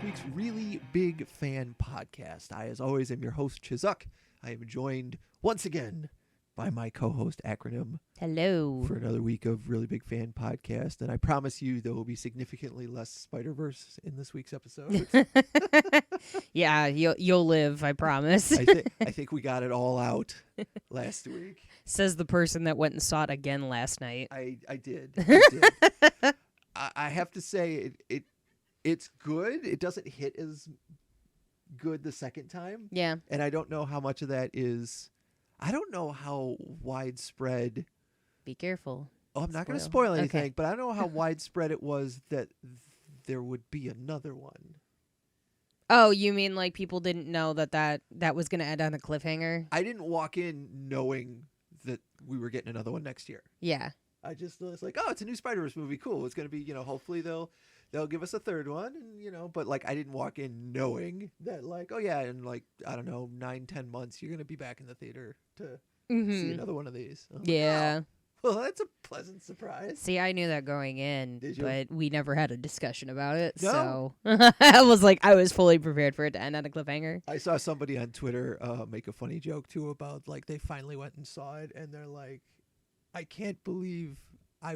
week's Really Big Fan podcast. I, as always, am your host, ChZuck. I am joined once again by my co-host, ACRONYM. Hello. For another week of Really Big Fan podcast. And I promise you there will be significantly less Spider-Verse in this week's episode. Yeah, you'll live, I promise. I think we got it all out last week. Says the person that went and saw it again last night. I did. I have to say it's good. It doesn't hit as good the second time. Yeah. And I don't know how much of that is... I don't know how widespread... Be careful. Oh, I'm not going to spoil anything, Okay. but I don't know how widespread it was that there would be another one. Oh, you mean like people didn't know that was going to end on a cliffhanger? I didn't walk in knowing that we were getting another one next year. Yeah. I just was like, oh, it's a new Spider-Verse movie. Cool. It's going to be, hopefully they'll give us a third one. And, but like I didn't walk in knowing that like, oh yeah, in like, I don't know, 9-10 months, you're going to be back in the theater to see another one of these. Yeah. Like, oh, well, that's a pleasant surprise. See, I knew that going in, Did you? but we never had a discussion about it. No? So I was fully prepared for it to end on a cliffhanger. I saw somebody on Twitter make a funny joke too about like they finally went and saw it and they're like, I can't believe I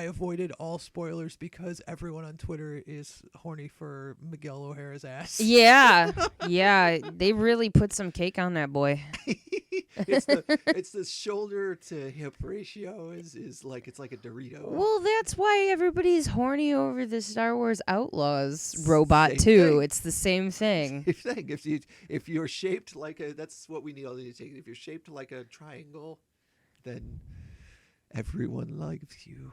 avoided all spoilers because everyone on Twitter is horny for Miguel O'Hara's ass. Yeah. Yeah. They really put some cake on that boy. it's the shoulder to hip ratio is like it's like a Dorito. Well, that's why everybody's horny over the Star Wars Outlaws robot Same too. thing. It's the same thing. Same thing. If you're shaped like that's what we need all to take. If you're shaped like a triangle, then everyone likes you.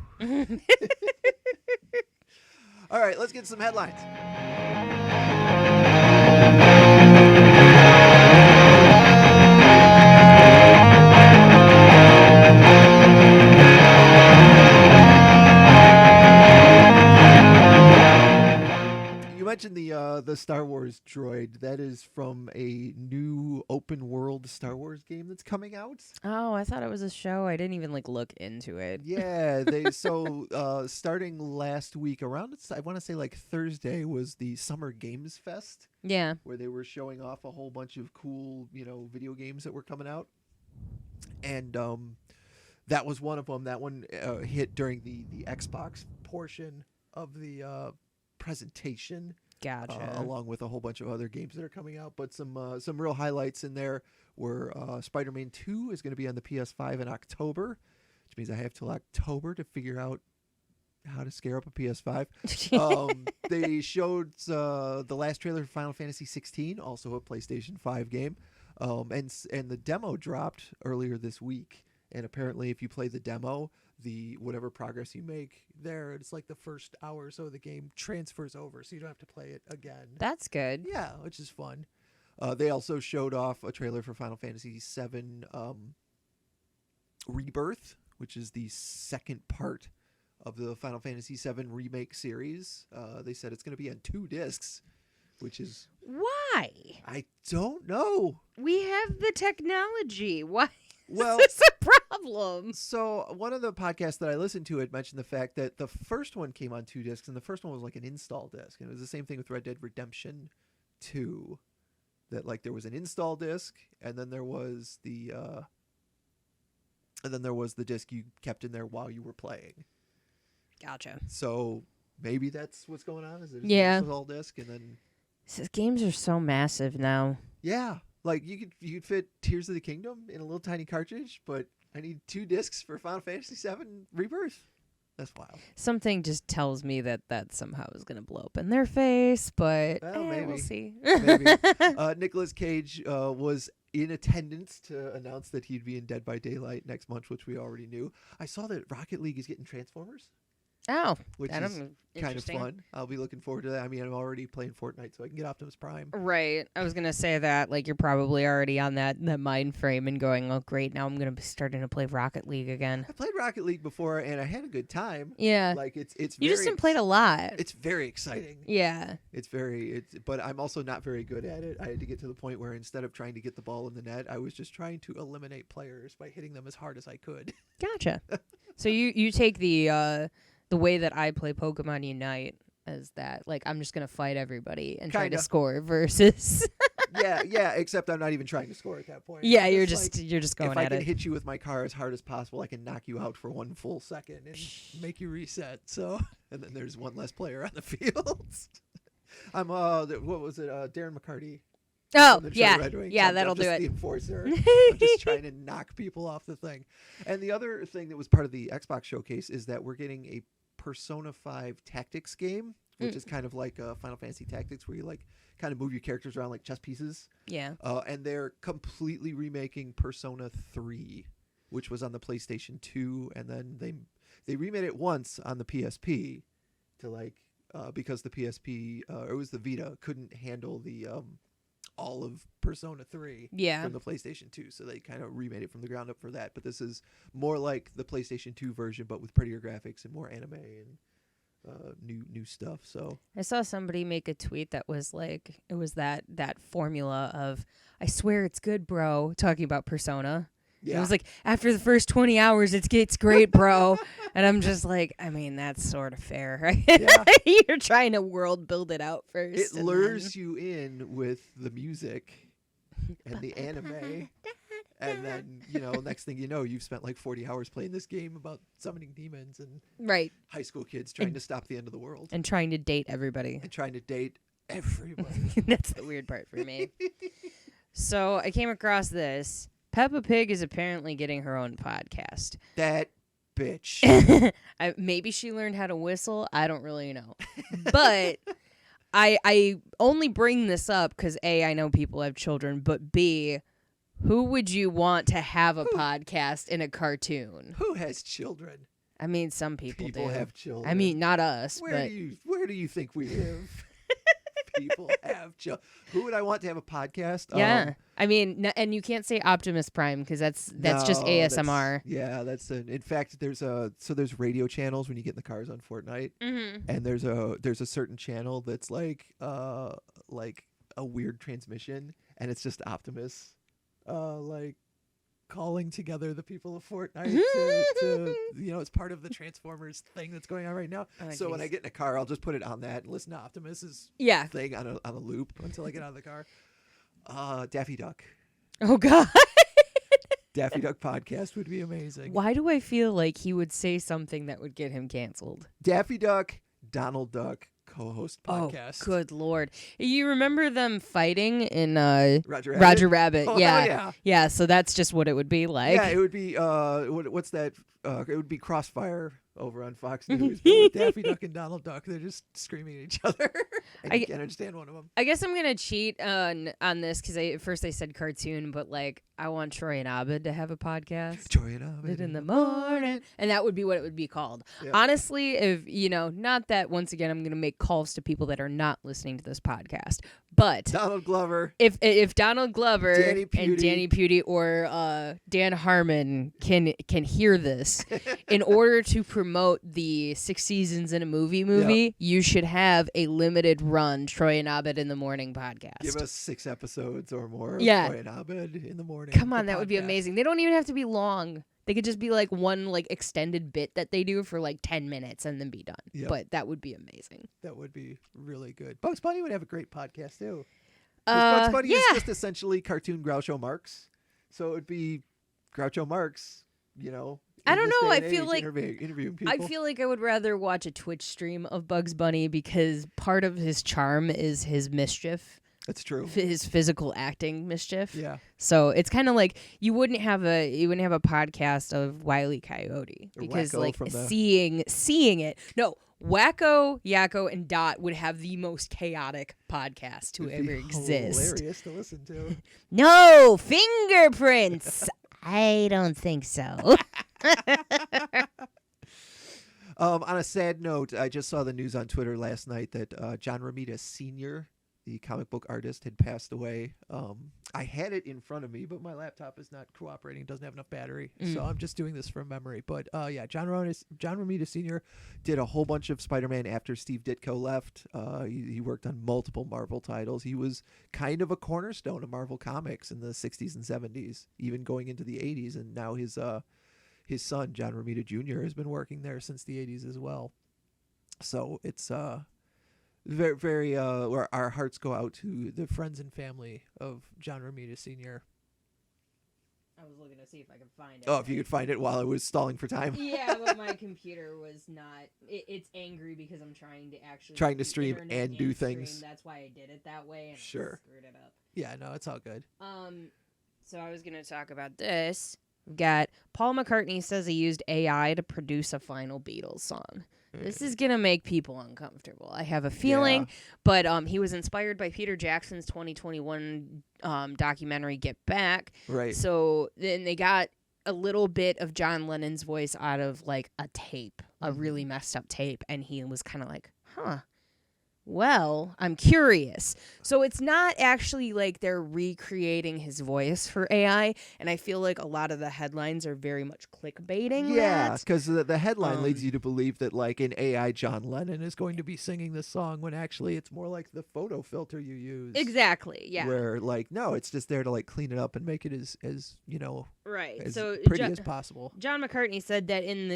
All right, let's get some headlines. You mentioned the Star Wars droid. That is from a new open world Star Wars game that's coming out. Oh, I thought it was a show. I didn't even look into it. Yeah, starting last week around I want to say like Thursday was the Summer Games Fest. Yeah. Where they were showing off a whole bunch of cool, video games that were coming out. And that was one of them. That one hit during the Xbox portion of the presentation. Gotcha. Along with a whole bunch of other games that are coming out. But some real highlights in there were Spider-Man 2 is going to be on the PS5 in October, which means I have till October to figure out how to scare up a PS5. They showed the last trailer for Final Fantasy 16, also a PlayStation 5 game. And the demo dropped earlier this week. And apparently if you play the demo, whatever progress you make there, it's like the first hour or so of the game transfers over, so you don't have to play it again. That's good. Yeah, which is fun. They also showed off a trailer for Final Fantasy VII Rebirth, which is the second part of the Final Fantasy VII remake series. They said it's going to be on 2 discs, which is... Why? I don't know. We have the technology. Why? Well, is this a problem? So one of the podcasts that I listened to had mentioned the fact that the first one came on 2 discs, and the first one was like an install disc, and it was the same thing with Red Dead Redemption 2. That like there was an install disc, and then there was the disc you kept in there while you were playing. Gotcha. So maybe that's what's going on. Is it an install disc, and then Games are so massive now. yeah. Like, you could fit Tears of the Kingdom in a little tiny cartridge, but I need 2 discs for Final Fantasy VII Rebirth. That's wild. Something just tells me that somehow is going to blow up in their face, but Maybe. we'll see. Maybe. Nicolas Cage was in attendance to announce that he'd be in Dead by Daylight next month, which we already knew. I saw that Rocket League is getting Transformers. Oh, which that is kind of fun. I'll be looking forward to that. I mean, I'm already playing Fortnite, so I can get Optimus Prime. Right. I was going to say that, like, you're probably already on that mind frame and going, oh, great, now I'm going to be starting to play Rocket League again. I played Rocket League before, and I had a good time. Yeah. Like, it's you just haven't played a lot. It's very exciting. Yeah. But I'm also not very good at it. I had to get to the point where instead of trying to get the ball in the net, I was just trying to eliminate players by hitting them as hard as I could. Gotcha. So you take the way that I play Pokemon Unite, as that. Like, I'm just gonna fight everybody and try to Kinda. score versus. Yeah, except I'm not even trying to score at that point. Yeah, I'm you're like, just going if I at can it. hit you with my car as hard as possible, I can knock you out for 1 full second and make you reset. So, and then there's one less player on the field. I'm what was it? Darren McCarty. Oh, from the Detroit yeah. Red Wings. Yeah, I'm that'll just do it. The enforcer. I'm just trying to knock people off the thing. And the other thing that was part of the Xbox showcase is that we're getting a Persona 5 tactics game, which is kind of like Final Fantasy Tactics, where you like kind of move your characters around like chess pieces. Yeah. And they're completely remaking Persona 3, which was on the PlayStation 2, and then they remade it once on the PSP to like because the PSP or it was the Vita couldn't handle the all of Persona 3 from the PlayStation 2, so they kind of remade it from the ground up for that. But this is more like the PlayStation 2 version, but with prettier graphics and more anime and new stuff. So I saw somebody make a tweet that was like, it was that formula of, I swear it's good, bro, talking about Persona. yeah, It was like, after the first 20 hours, it gets great, bro. And I'm just like, I mean, that's sort of fair, right? Yeah. You're trying to world build it out first. It lures you in with the music and the anime. And then, next thing you know, you've spent like 40 hours playing this game about summoning demons and right. high school kids trying to stop the end of the world. And trying to date everybody. And trying to date everybody. That's the weird part for me. So I came across this. Peppa Pig is apparently getting her own podcast. That bitch. Maybe she learned how to whistle. I don't really know. But I only bring this up because A, I know people have children, but B, who would you want to have a podcast in a cartoon? Who has children? I mean, some people do. have children. I mean, not us. Where do you think we live? People have children. Who would I want to have a podcast? Yeah. I mean, and you can't say Optimus Prime because that's just ASMR. In fact, there's radio channels when you get in the cars on Fortnite, Mm-hmm. and there's a certain channel that's like a weird transmission, and it's just Optimus, like calling together the people of Fortnite to it's part of the Transformers thing that's going on right now. Oh, so when geez. I get in a car, I'll just put it on that and listen to Optimus's thing on a loop until I get out of the car. Daffy Duck. Oh, God. Daffy Duck podcast would be amazing. Why do I feel like he would say something that would get him canceled? Daffy Duck, Donald Duck, co-host podcast. Oh, good Lord. You remember them fighting in Roger Rabbit? Oh, yeah. hell yeah. Yeah, so that's just what it would be like. Yeah, it would be what's that? It would be Crossfire over on Fox News. But with Daffy Duck and Donald Duck, they're just screaming at each other. And you can't understand one of them. I guess I'm gonna cheat on this because at first I said cartoon, but like I want Troy and Abed to have a podcast. Troy and Abed In the morning, and that would be what it would be called. Yep. Honestly, if not that once again I'm gonna make calls to people that are not listening to this podcast, but Donald Glover. If Donald Glover Danny Pudi. and Danny Pudi or Dan Harmon can hear this, in order to promote the 6 seasons in a movie, you should have a limited run Troy and Abed in the morning podcast. Give us 6 episodes or more of Yeah. Troy and Abed in the morning. Come on, the that would be podcast. amazing. They don't even have to be long. They could just be like one like extended bit that they do for like 10 minutes and then be done. Yep. But that would be amazing. That would be really good. Bugs Bunny would have a great podcast too. 'Cause Bugs Bunny is just essentially cartoon Groucho Marx. So it would be Groucho Marx, I don't in this know, day I and feel age, like- interviewing people. I feel like I would rather watch a Twitch stream of Bugs Bunny because part of his charm is his mischief, That's true. his physical acting mischief. Yeah. So it's kind of like you wouldn't have a podcast of Wile E. Coyote Or because Wacko like from the- seeing it. No, Wacko, Yakko, and Dot would have the most chaotic podcast to It'd be ever exist. Hilarious to listen to. No fingerprints. I don't think so. On a sad note, I just saw the news on Twitter last night that John Romita Sr., the comic book artist, had passed away. I had it in front of me, but my laptop is not cooperating. It doesn't have enough battery. So I'm just doing this from memory. But John Romita Sr. did a whole bunch of Spider-Man after Steve Ditko left. He worked on multiple Marvel titles. He was kind of a cornerstone of Marvel Comics in the 60s and 70s, even going into the 80s. And now his son, John Romita Jr., has been working there since the 80s as well. So it's very, very. Our hearts go out to the friends and family of John Romita Sr. I was looking to see if I could find it. Oh, if you could find it while I was stalling for time. Yeah, but my computer was not. It's angry because I'm trying to actually Trying to do stream internet and do stream. things. That's why I did it that way and Sure. screwed it up. Yeah, no, it's all good. So I was gonna talk about this. We've got Paul McCartney says he used AI to produce a final Beatles song. This is gonna make people uncomfortable. I have a feeling, but he was inspired by Peter Jackson's 2021 documentary Get Back. Right. So then they got a little bit of John Lennon's voice out of like a tape, a really messed up tape, and he was kind of like, "Huh. Well, I'm curious." So it's not actually like they're recreating his voice for AI, and I feel like a lot of the headlines are very much clickbaiting. Yeah, because the headline leads you to believe that like an AI John Lennon is going to be singing this song when actually it's more like the photo filter you use. Exactly. Yeah. Where like no, it's just there to like clean it up and make it as Right. as So pretty as possible. John McCartney said that in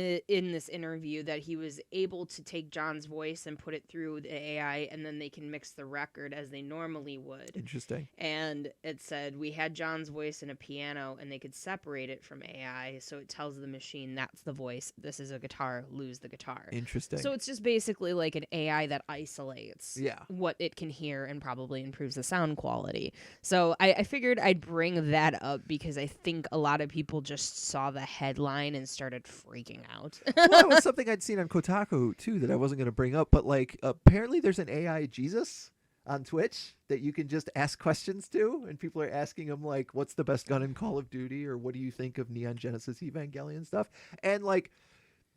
this interview that he was able to take John's voice and put it through the AI, and then they can mix the record as they normally would. Interesting. And it said we had John's voice in a piano, and they could separate it from AI, so it tells the machine that's the voice, this is a guitar, lose the guitar. Interesting. So it's just basically like an AI that isolates Yeah. what it can hear and probably improves the sound quality. So I figured I'd bring that up because I think a lot of people just saw the headline and started freaking out. Well, it was something I'd seen on Kotaku too that I wasn't going to bring up, but like apparently there's an AI Jesus on Twitch that you can just ask questions to, and people are asking him like, "What's the best gun in Call of Duty?" or "What do you think of Neon Genesis Evangelion stuff?" And like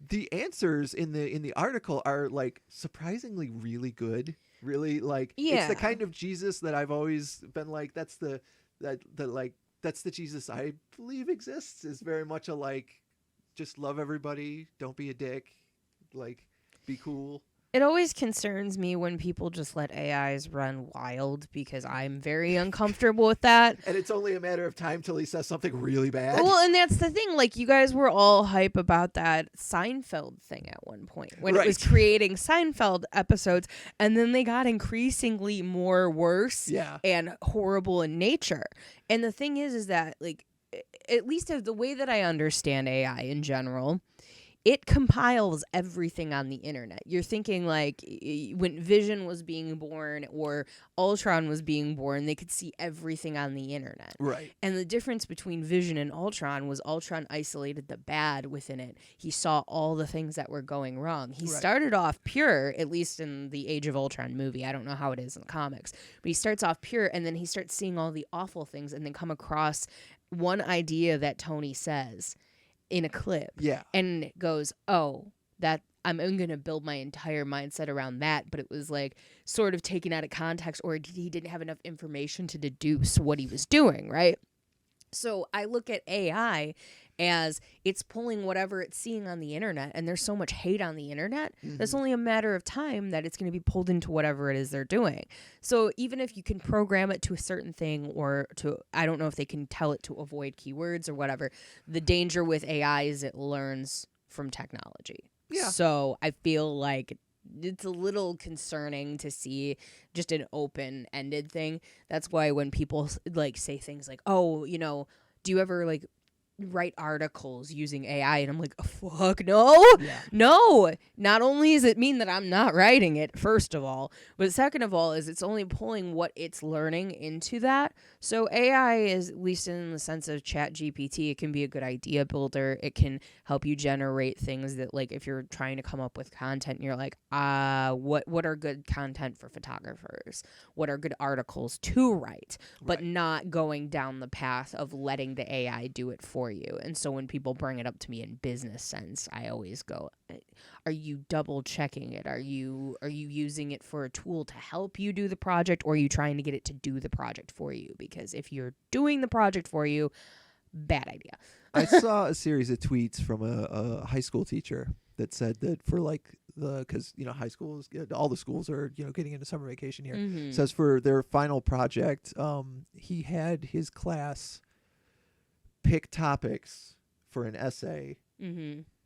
the answers in the article are like surprisingly really good. Really like it's the kind of Jesus that I've always been like. That's the Jesus I believe exists. Is very much a like, just love everybody, don't be a dick, like be cool. It always concerns me when people just let AIs run wild because I'm very uncomfortable with that. And it's only a matter of time till he says something really bad. Well, and that's the thing. Like, you guys were all hype about that Seinfeld thing at one point when it was creating Seinfeld episodes, and then they got increasingly more worse and horrible in nature. And the thing is that, like, at least as the way that I understand AI in general, it compiles everything on the internet. You're thinking like when Vision was being born or Ultron was being born, they could see everything on the internet. Right. And the difference between Vision and Ultron was Ultron isolated the bad within it. He saw all the things that were going wrong. He started off pure, at least in the Age of Ultron movie. I don't know how it is in the comics. But he starts off pure, and then he starts seeing all the awful things and then come across one idea that Tony says in a clip, and it goes, "Oh, that I'm going to build my entire mindset around that." But it was like sort of taken out of context, or he didn't have enough information to deduce what he was doing, right? So I look at AI as it's pulling whatever it's seeing on the internet, and there's so much hate on the internet, that's only a matter of time that it's going to be pulled into whatever it is they're doing. So even if you can program it to a certain thing, or to, I don't know if they can tell it to avoid keywords or whatever, the danger with AI is it learns from technology. Yeah. So I feel like it's a little concerning to see just an open-ended thing. That's why when people like say things like, "Oh, you know, do you ever like write articles using AI?" and I'm like, fuck no. No. Not only does it mean that I'm not writing it, first of all, but second of all is it's only pulling what it's learning into that. So AI is, at least in the sense of ChatGPT, it can be a good idea builder. It can help you generate things that, like, if you're trying to come up with content and you're like, what are good content for photographers? What are good articles to write? But not going down the path of letting the AI do it for you. And so when people bring it up to me in business sense, I always go, are you double checking it? Are you using it for a tool to help you do the project, or are you trying to get it to do the project for you? Because if you're doing the project for you, bad idea. I saw a series of tweets from a high school teacher that said that for like because high schools, all the schools are getting into summer vacation here. Says for their final project, he had his class pick topics for an essay,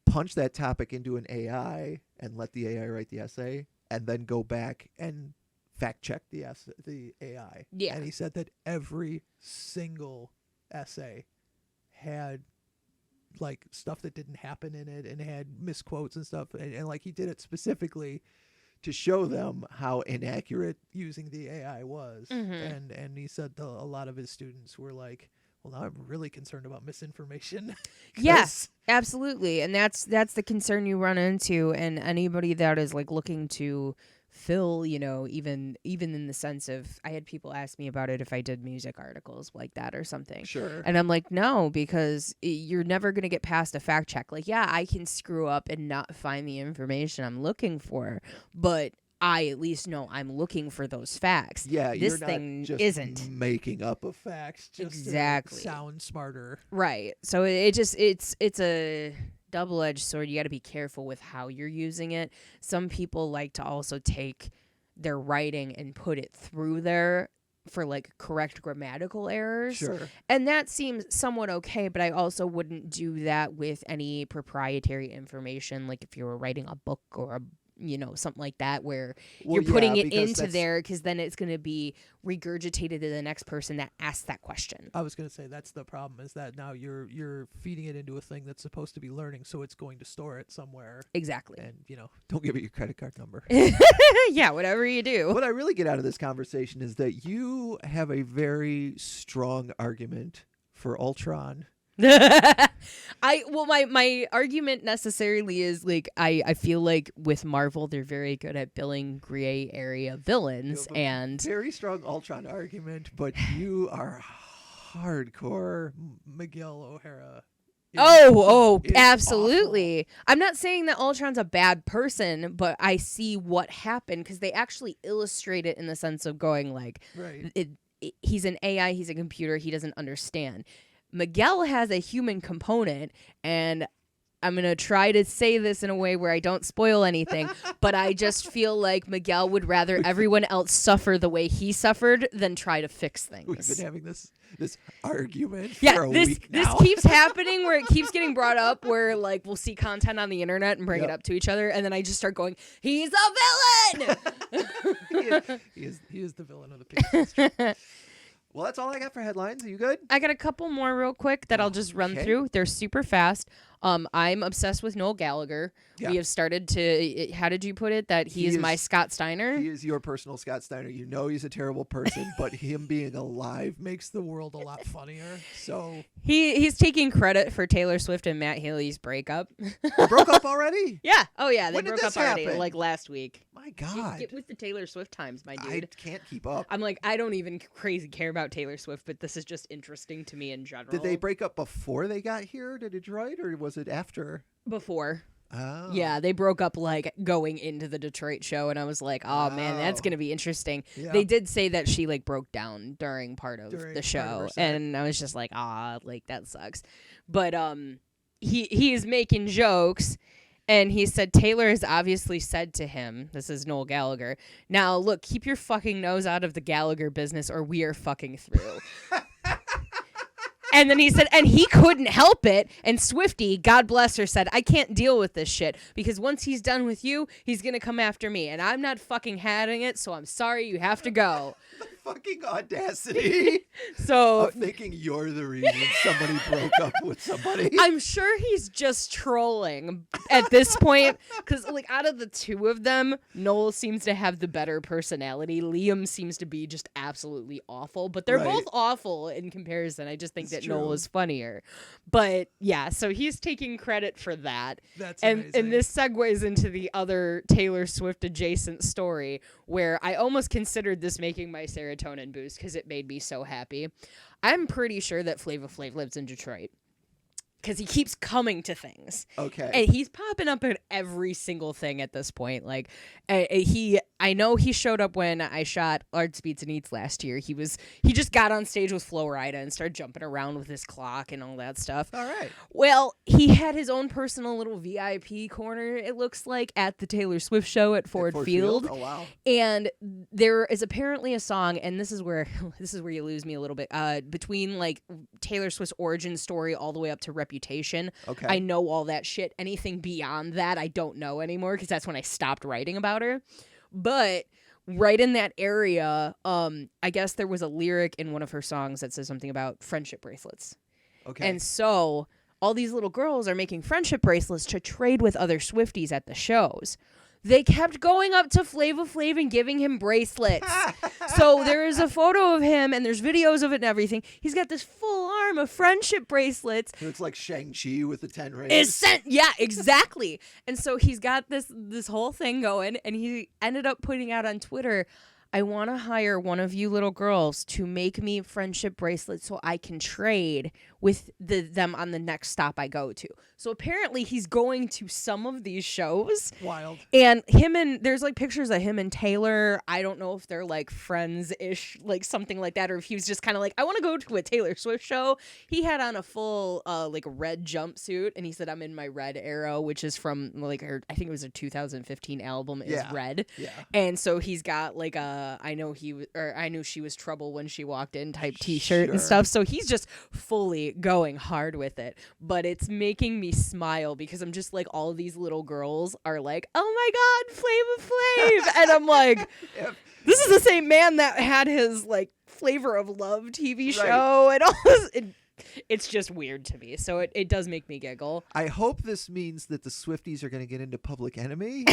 punch that topic into an AI, and let the AI write the essay. and then go back and fact check the AI. Yeah. And he said that every single essay had like stuff that didn't happen in it and had misquotes and stuff, and like he did it specifically to show them how inaccurate using the AI was. And he said a lot of his students were like, well, now I'm really concerned about misinformation. Yes, absolutely. And that's the concern you run into, and anybody that is like looking to fill, even in the sense of, I had people ask me about it if I did music articles like that or something. Sure. And I'm like, no, because you're never going to get past a fact check. Like, yeah, I can screw up and not find the information I'm looking for, but I at least know I'm looking for those facts. Yeah, this you're not thing just isn't making up a fact just exactly to sound smarter. Right. So it's a double-edged sword. You got to be careful with how you're using it. Some people like to also take their writing and put it through there for like correct grammatical errors. Sure. And that seems somewhat okay, but I also wouldn't do that with any proprietary information, like if you were writing a book or something like that, where you're putting it into there, because then it's going to be regurgitated to the next person that asks that question. I was going to say that's the problem, is that now you're feeding it into a thing that's supposed to be learning, so it's going to store it somewhere. Exactly. And, don't give it your credit card number. Yeah, whatever you do. What I really get out of this conversation is that you have a very strong argument for Ultron. My argument necessarily is like I feel like with Marvel they're very good at billing gray area villains, and very strong Ultron argument, but you are hardcore Miguel O'Hara. Absolutely. Awful. I'm not saying that Ultron's a bad person, but I see what happened because they actually illustrate it in the sense of going like, right. He's an AI, he's a computer, he doesn't understand. Miguel has a human component, and I'm going to try to say this in a way where I don't spoil anything, but I just feel like Miguel would rather everyone else suffer the way he suffered than try to fix things. We've been having this argument for a week now. This keeps happening where it keeps getting brought up where like we'll see content on the internet and bring it up to each other, and then I just start going, he's a villain! he is the villain of the piece. Well, that's all I got for headlines. Are you good? I got a couple more real quick that I'll just run through. They're super fast. I'm obsessed with Noel Gallagher. Yeah. We have started to, how did you put it? That he is my Scott Steiner? He is your personal Scott Steiner. You know he's a terrible person, but him being alive makes the world a lot funnier. So he's taking credit for Taylor Swift and Matt Healy's breakup. They broke up already? Yeah. Oh, yeah. They when broke did up this already, happen? like last week. My God. Get with the Taylor Swift times, my dude. I can't keep up. I'm like, I don't even crazy care about Taylor Swift, but this is just interesting to me in general. Did they break up before they got here to Detroit, or was it after? Before. Oh. Yeah, they broke up like going into the Detroit show, and I was like, oh man, that's going to be interesting. Yeah. They did say that she like broke down during part of the show, and I was just like, like that sucks. But he is making jokes, and he said Taylor has obviously said to him, this is Noel Gallagher, now look, keep your fucking nose out of the Gallagher business or we are fucking through. And then he said, and he couldn't help it. And Swiftie, God bless her, said, I can't deal with this shit because once he's done with you, he's going to come after me. And I'm not fucking having it, so I'm sorry, you have to go. The fucking audacity of thinking you're the reason somebody broke up with somebody. I'm sure he's just trolling at this point because, like, out of the two of them, Noel seems to have the better personality. Liam seems to be just absolutely awful, but they're both awful in comparison. I just think that Noel is funnier. But yeah, so he's taking credit for that. That's amazing. And this segues into the other Taylor Swift adjacent story where I almost considered this making my serotonin boost because it made me so happy. I'm pretty sure that Flava Flav lives in Detroit because he keeps coming to things. Okay. And he's popping up in every single thing at this point. Like, I know he showed up when I shot Art Speeds and Eats last year. He just got on stage with Flo Rida and started jumping around with his clock and all that stuff. All right. Well, he had his own personal little VIP corner, it looks like, at the Taylor Swift show at Ford Field. Oh, wow. And there is apparently a song, and this is where you lose me a little bit, between like Taylor Swift's origin story all the way up to Reputation. Okay. I know all that shit. Anything beyond that, I don't know anymore because that's when I stopped writing about her. But right in that area, I guess there was a lyric in one of her songs that says something about friendship bracelets. Okay. And so all these little girls are making friendship bracelets to trade with other Swifties at the shows. They kept going up to Flava Flav and giving him bracelets. So there is a photo of him, and there's videos of it and everything. He's got this full arm of friendship bracelets. It looks like Shang-Chi with the 10 rings. Yeah, exactly. And so he's got this whole thing going, and he ended up putting out on Twitter, I want to hire one of you little girls to make me friendship bracelets so I can trade with them on the next stop I go to. So apparently he's going to some of these shows. Wild. And there's like pictures of him and Taylor. I don't know if they're like friends-ish, like something like that, or if he was just kind of like, I want to go to a Taylor Swift show. He had on a full like red jumpsuit, and he said, I'm in my red era, which is from like I think it was a 2015 album is Red. Yeah. And so he's got like I knew she was trouble when she walked in type t-shirt and stuff. So he's just fully going hard with it. But it's making me smile because I'm just like, all of these little girls are like, oh my God, Flava Flav. And I'm like, this is the same man that had his like Flavor of Love TV show and all this. It's just weird to me. So it does make me giggle. I hope this means that the Swifties are going to get into Public Enemy.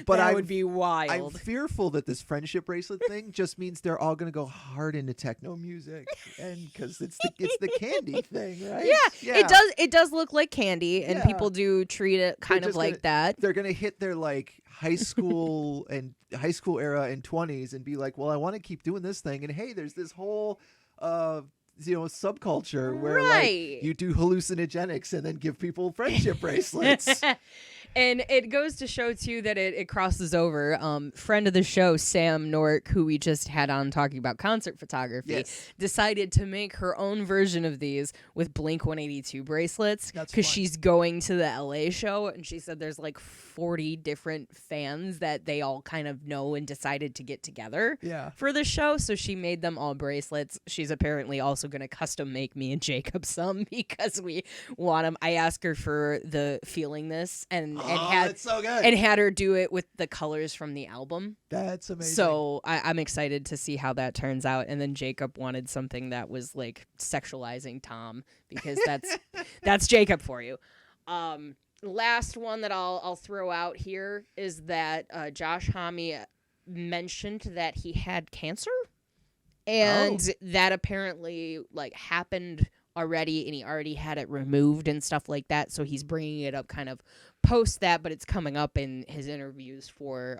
But that would be wild. I'm fearful that this friendship bracelet thing just means they're all going to go hard into techno music, and because it's the candy thing, right? Yeah, it does look like candy, and people do treat it kind of like that. They're going to hit their like high school era and 20s and be like, well, I want to keep doing this thing, and hey, there's this whole subculture where like you do hallucinogenics and then give people friendship bracelets. And it goes to show, too, that it crosses over. Friend of the show, Sam Nork, who we just had on talking about concert photography, decided to make her own version of these with Blink-182 bracelets because she's going to the LA show. And she said there's like 40 different fans that they all kind of know and decided to get together for the show. So she made them all bracelets. She's apparently also going to custom make me and Jacob some because we want them. I asked her for the Feeling This and that's so good. And had her do it with the colors from the album. That's amazing. So I'm excited to see how that turns out. And then Jacob wanted something that was like sexualizing Tom because that's Jacob for you. Last one that I'll throw out here is that Josh Homme mentioned that he had cancer, and that apparently like happened already, and he already had it removed and stuff like that. So he's bringing it up kind of post that, but it's coming up in his interviews for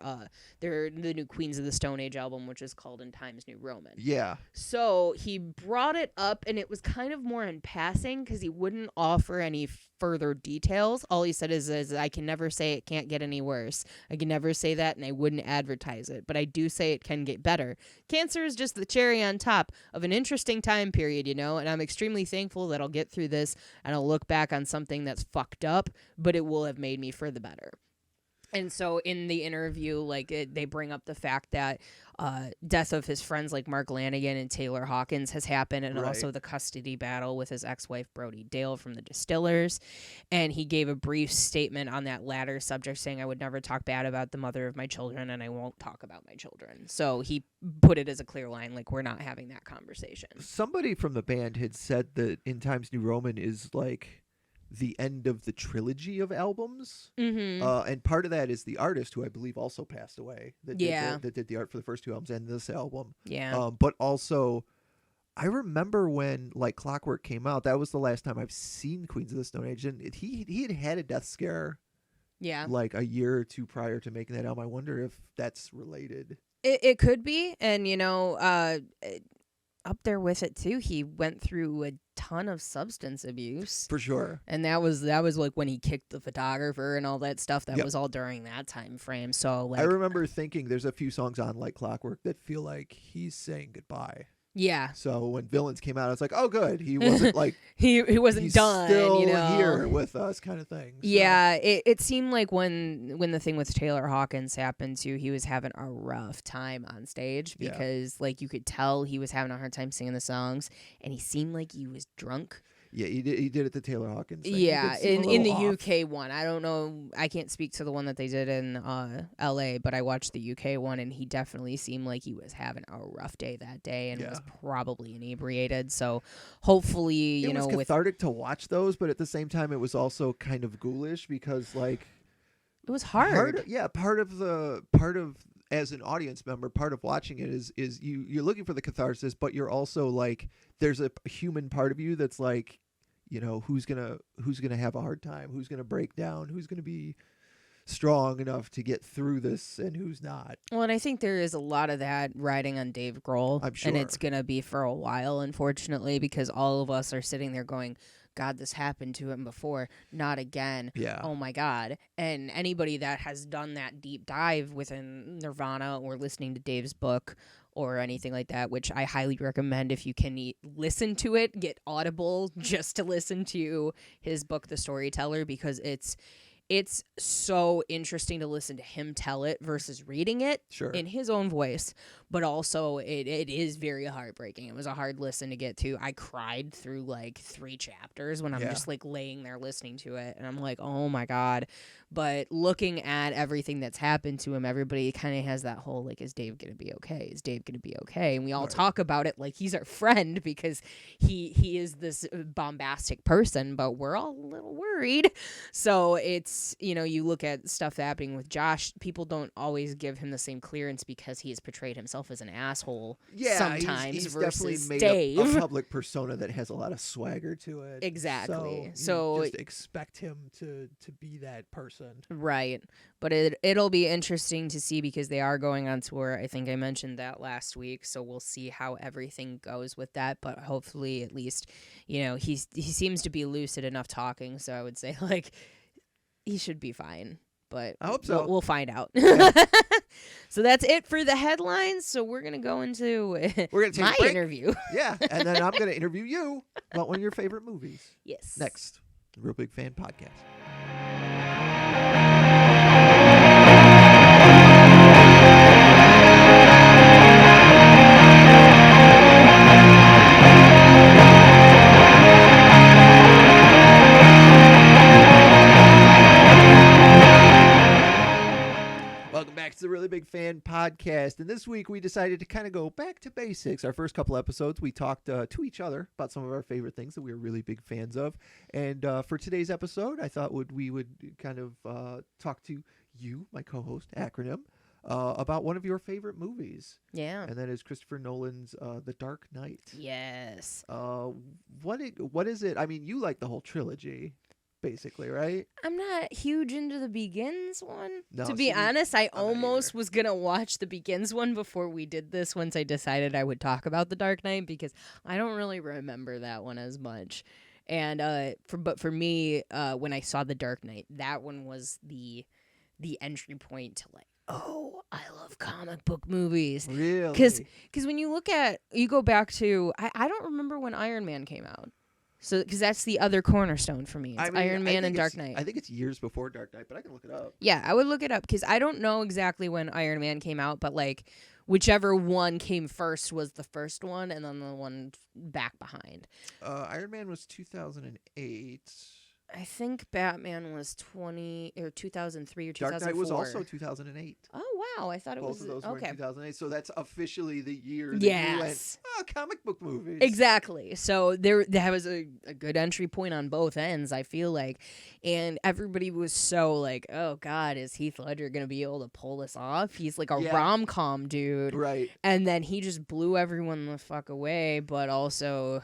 the new Queens of the Stone Age album, which is called In Times New Roman. Yeah. So he brought it up, and it was kind of more in passing because he wouldn't offer any further details. All he said is I can never say it can't get any worse. I can never say that, and I wouldn't advertise it, but I do say it can get better. Cancer is just the cherry on top of an interesting time period, and I'm extremely thankful that I'll get through this, and I'll look back on something that's fucked up, but it will have made me for the better. And so in the interview, like they bring up the fact that death of his friends like Mark Lanigan and Taylor Hawkins has happened, and also the custody battle with his ex-wife Brody Dale from the Distillers. And he gave a brief statement on that latter subject saying, I would never talk bad about the mother of my children, and I won't talk about my children. So he put it as a clear line, like, we're not having that conversation. Somebody from the band had said that In Times New Roman is like the end of the trilogy of albums. And part of that is the artist, who I believe also passed away, that did the art for the first two albums and this album. But also, I remember when like Clockwork came out, that was the last time I've seen Queens of the Stone Age, and he had a death scare like a year or two prior to making that album. I wonder if that's related. It could be. And up there with it too, he went through a ton of substance abuse for sure, and that was like when he kicked the photographer and all that stuff. That was all during that time frame. So like, I remember thinking there's a few songs on like Clockwork that feel like he's saying goodbye. Yeah. So when Villains came out, I was like, oh, good. He wasn't like he wasn't he's done. Still here with us, kind of thing. So. Yeah. It seemed like when the thing with Taylor Hawkins happened too, he was having a rough time on stage because like you could tell he was having a hard time singing the songs, and he seemed like he was drunk. Yeah, he did it the Taylor Hawkins thing. Yeah, in the off. UK one. I don't know. I can't speak to the one that they did in LA, but I watched the UK one, and he definitely seemed like he was having a rough day that day and was probably inebriated. So hopefully, it was cathartic to watch those, but at the same time, it was also kind of ghoulish because like it was hard. Part of as an audience member, part of watching it is you're looking for the catharsis, but you're also like there's a human part of you that's like, you know, who's gonna have a hard time, who's gonna break down, who's gonna be strong enough to get through this, and who's not. Well, and I think there is a lot of that riding on Dave Grohl, I'm sure, and it's gonna be for a while, unfortunately, because all of us are sitting there going, God, this happened to him before, not again. Yeah. Oh my God. And anybody that has done that deep dive within Nirvana or listening to Dave's book or anything like that, which I highly recommend if you can listen to it, get Audible just to listen to his book, The Storyteller, because it's so interesting to listen to him tell it versus reading it in his own voice. But also, it is very heartbreaking. It was a hard listen to get to. I cried through like 3 chapters when I'm just like laying there listening to it. And I'm like, oh my God. But looking at everything that's happened to him, everybody kind of has that whole like, is Dave going to be okay? Is Dave going to be okay? And we all talk about it like he's our friend because he is this bombastic person, but we're all a little worried. So it's, you know, you look at stuff happening with Josh, people don't always give him the same clearance because he has portrayed himself as an asshole sometimes he's versus definitely Dave. made a public persona that has a lot of swagger to it. Exactly. So just expect him to be that person. Right. But it'll be interesting to see because they are going on tour. I think I mentioned that last week, so we'll see how everything goes with that, but hopefully at least, you know, he seems to be lucid enough talking, so I would say like he should be fine. But I hope so. We'll find out. Yeah. So that's it for the headlines. So we're going to go into my interview. Yeah, and then I'm going to interview you about one of your favorite movies. Yes. Next, the Real Big Fan Podcast. Welcome back to the Really Big Fan Podcast. And this week we decided to kind of go back to basics. Our first couple episodes, we talked to each other about some of our favorite things that we were really big fans of. And for today's episode, I thought we would kind of talk to you, my co-host, Acronym, about one of your favorite movies. Yeah. And that is Christopher Nolan's The Dark Knight. Yes. What is it? I mean, you like the whole trilogy. Basically, right? I'm not huge into the Begins one. No, to be honest, I almost was going to watch the Begins one before we did this once I decided I would talk about The Dark Knight because I don't really remember that one as much. And for me, when I saw The Dark Knight, that one was the entry point to like, oh, I love comic book movies. Really? Because when you go back to, I don't remember when Iron Man came out. So, because that's the other cornerstone for me. It's Iron Man and Dark Knight. I think it's years before Dark Knight, but I can look it up. Yeah, I would look it up because I don't know exactly when Iron Man came out, but like whichever one came first was the first one, and then the one back behind. Iron Man was 2008. I think Batman was 2003 or 2004. Dark Knight was also 2008. Oh wow, I thought it was both of those were okay. in 2008. So that's officially the year that you went, comic book movies. Exactly. So that was a good entry point on both ends, I feel like. And everybody was so like, oh God, is Heath Ledger going to be able to pull this off? He's like a rom-com dude. Right. And then he just blew everyone the fuck away, but also...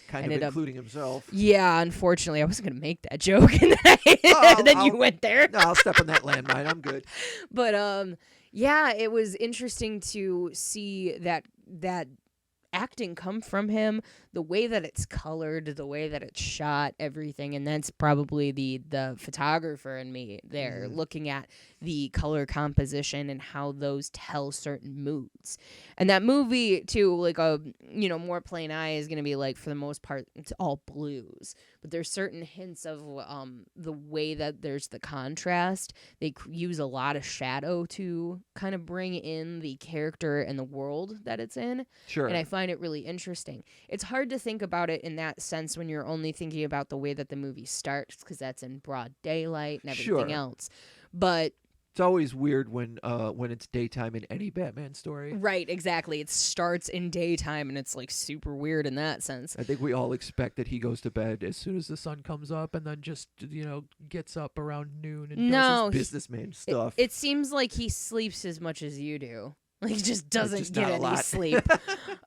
kind of including himself. Yeah, unfortunately, I wasn't going to make that joke. And then you went there. No, I'll step on that landmine. I'm good. But, yeah, it was interesting to see that acting come from him, the way that it's colored, the way that it's shot, everything. And that's probably the photographer in me there, looking at the color composition and how those tell certain moods. And that movie, too, like a more plain eye is going to be like, for the most part, it's all blues. but there's certain hints of the way that there's the contrast. They use a lot of shadow to kind of bring in the character and the world that it's in. Sure. And I find it really interesting. It's hard to think about it in that sense when you're only thinking about the way that the movie starts, because that's in broad daylight and everything else. But it's always weird when it's daytime in any Batman story. right, exactly. It starts in daytime, and it's like super weird in that sense. I think we all expect that he goes to bed as soon as the sun comes up, and then just gets up around noon and does his businessman stuff. It seems like he sleeps as much as you do. Like, he just doesn't just get not a any lot. sleep.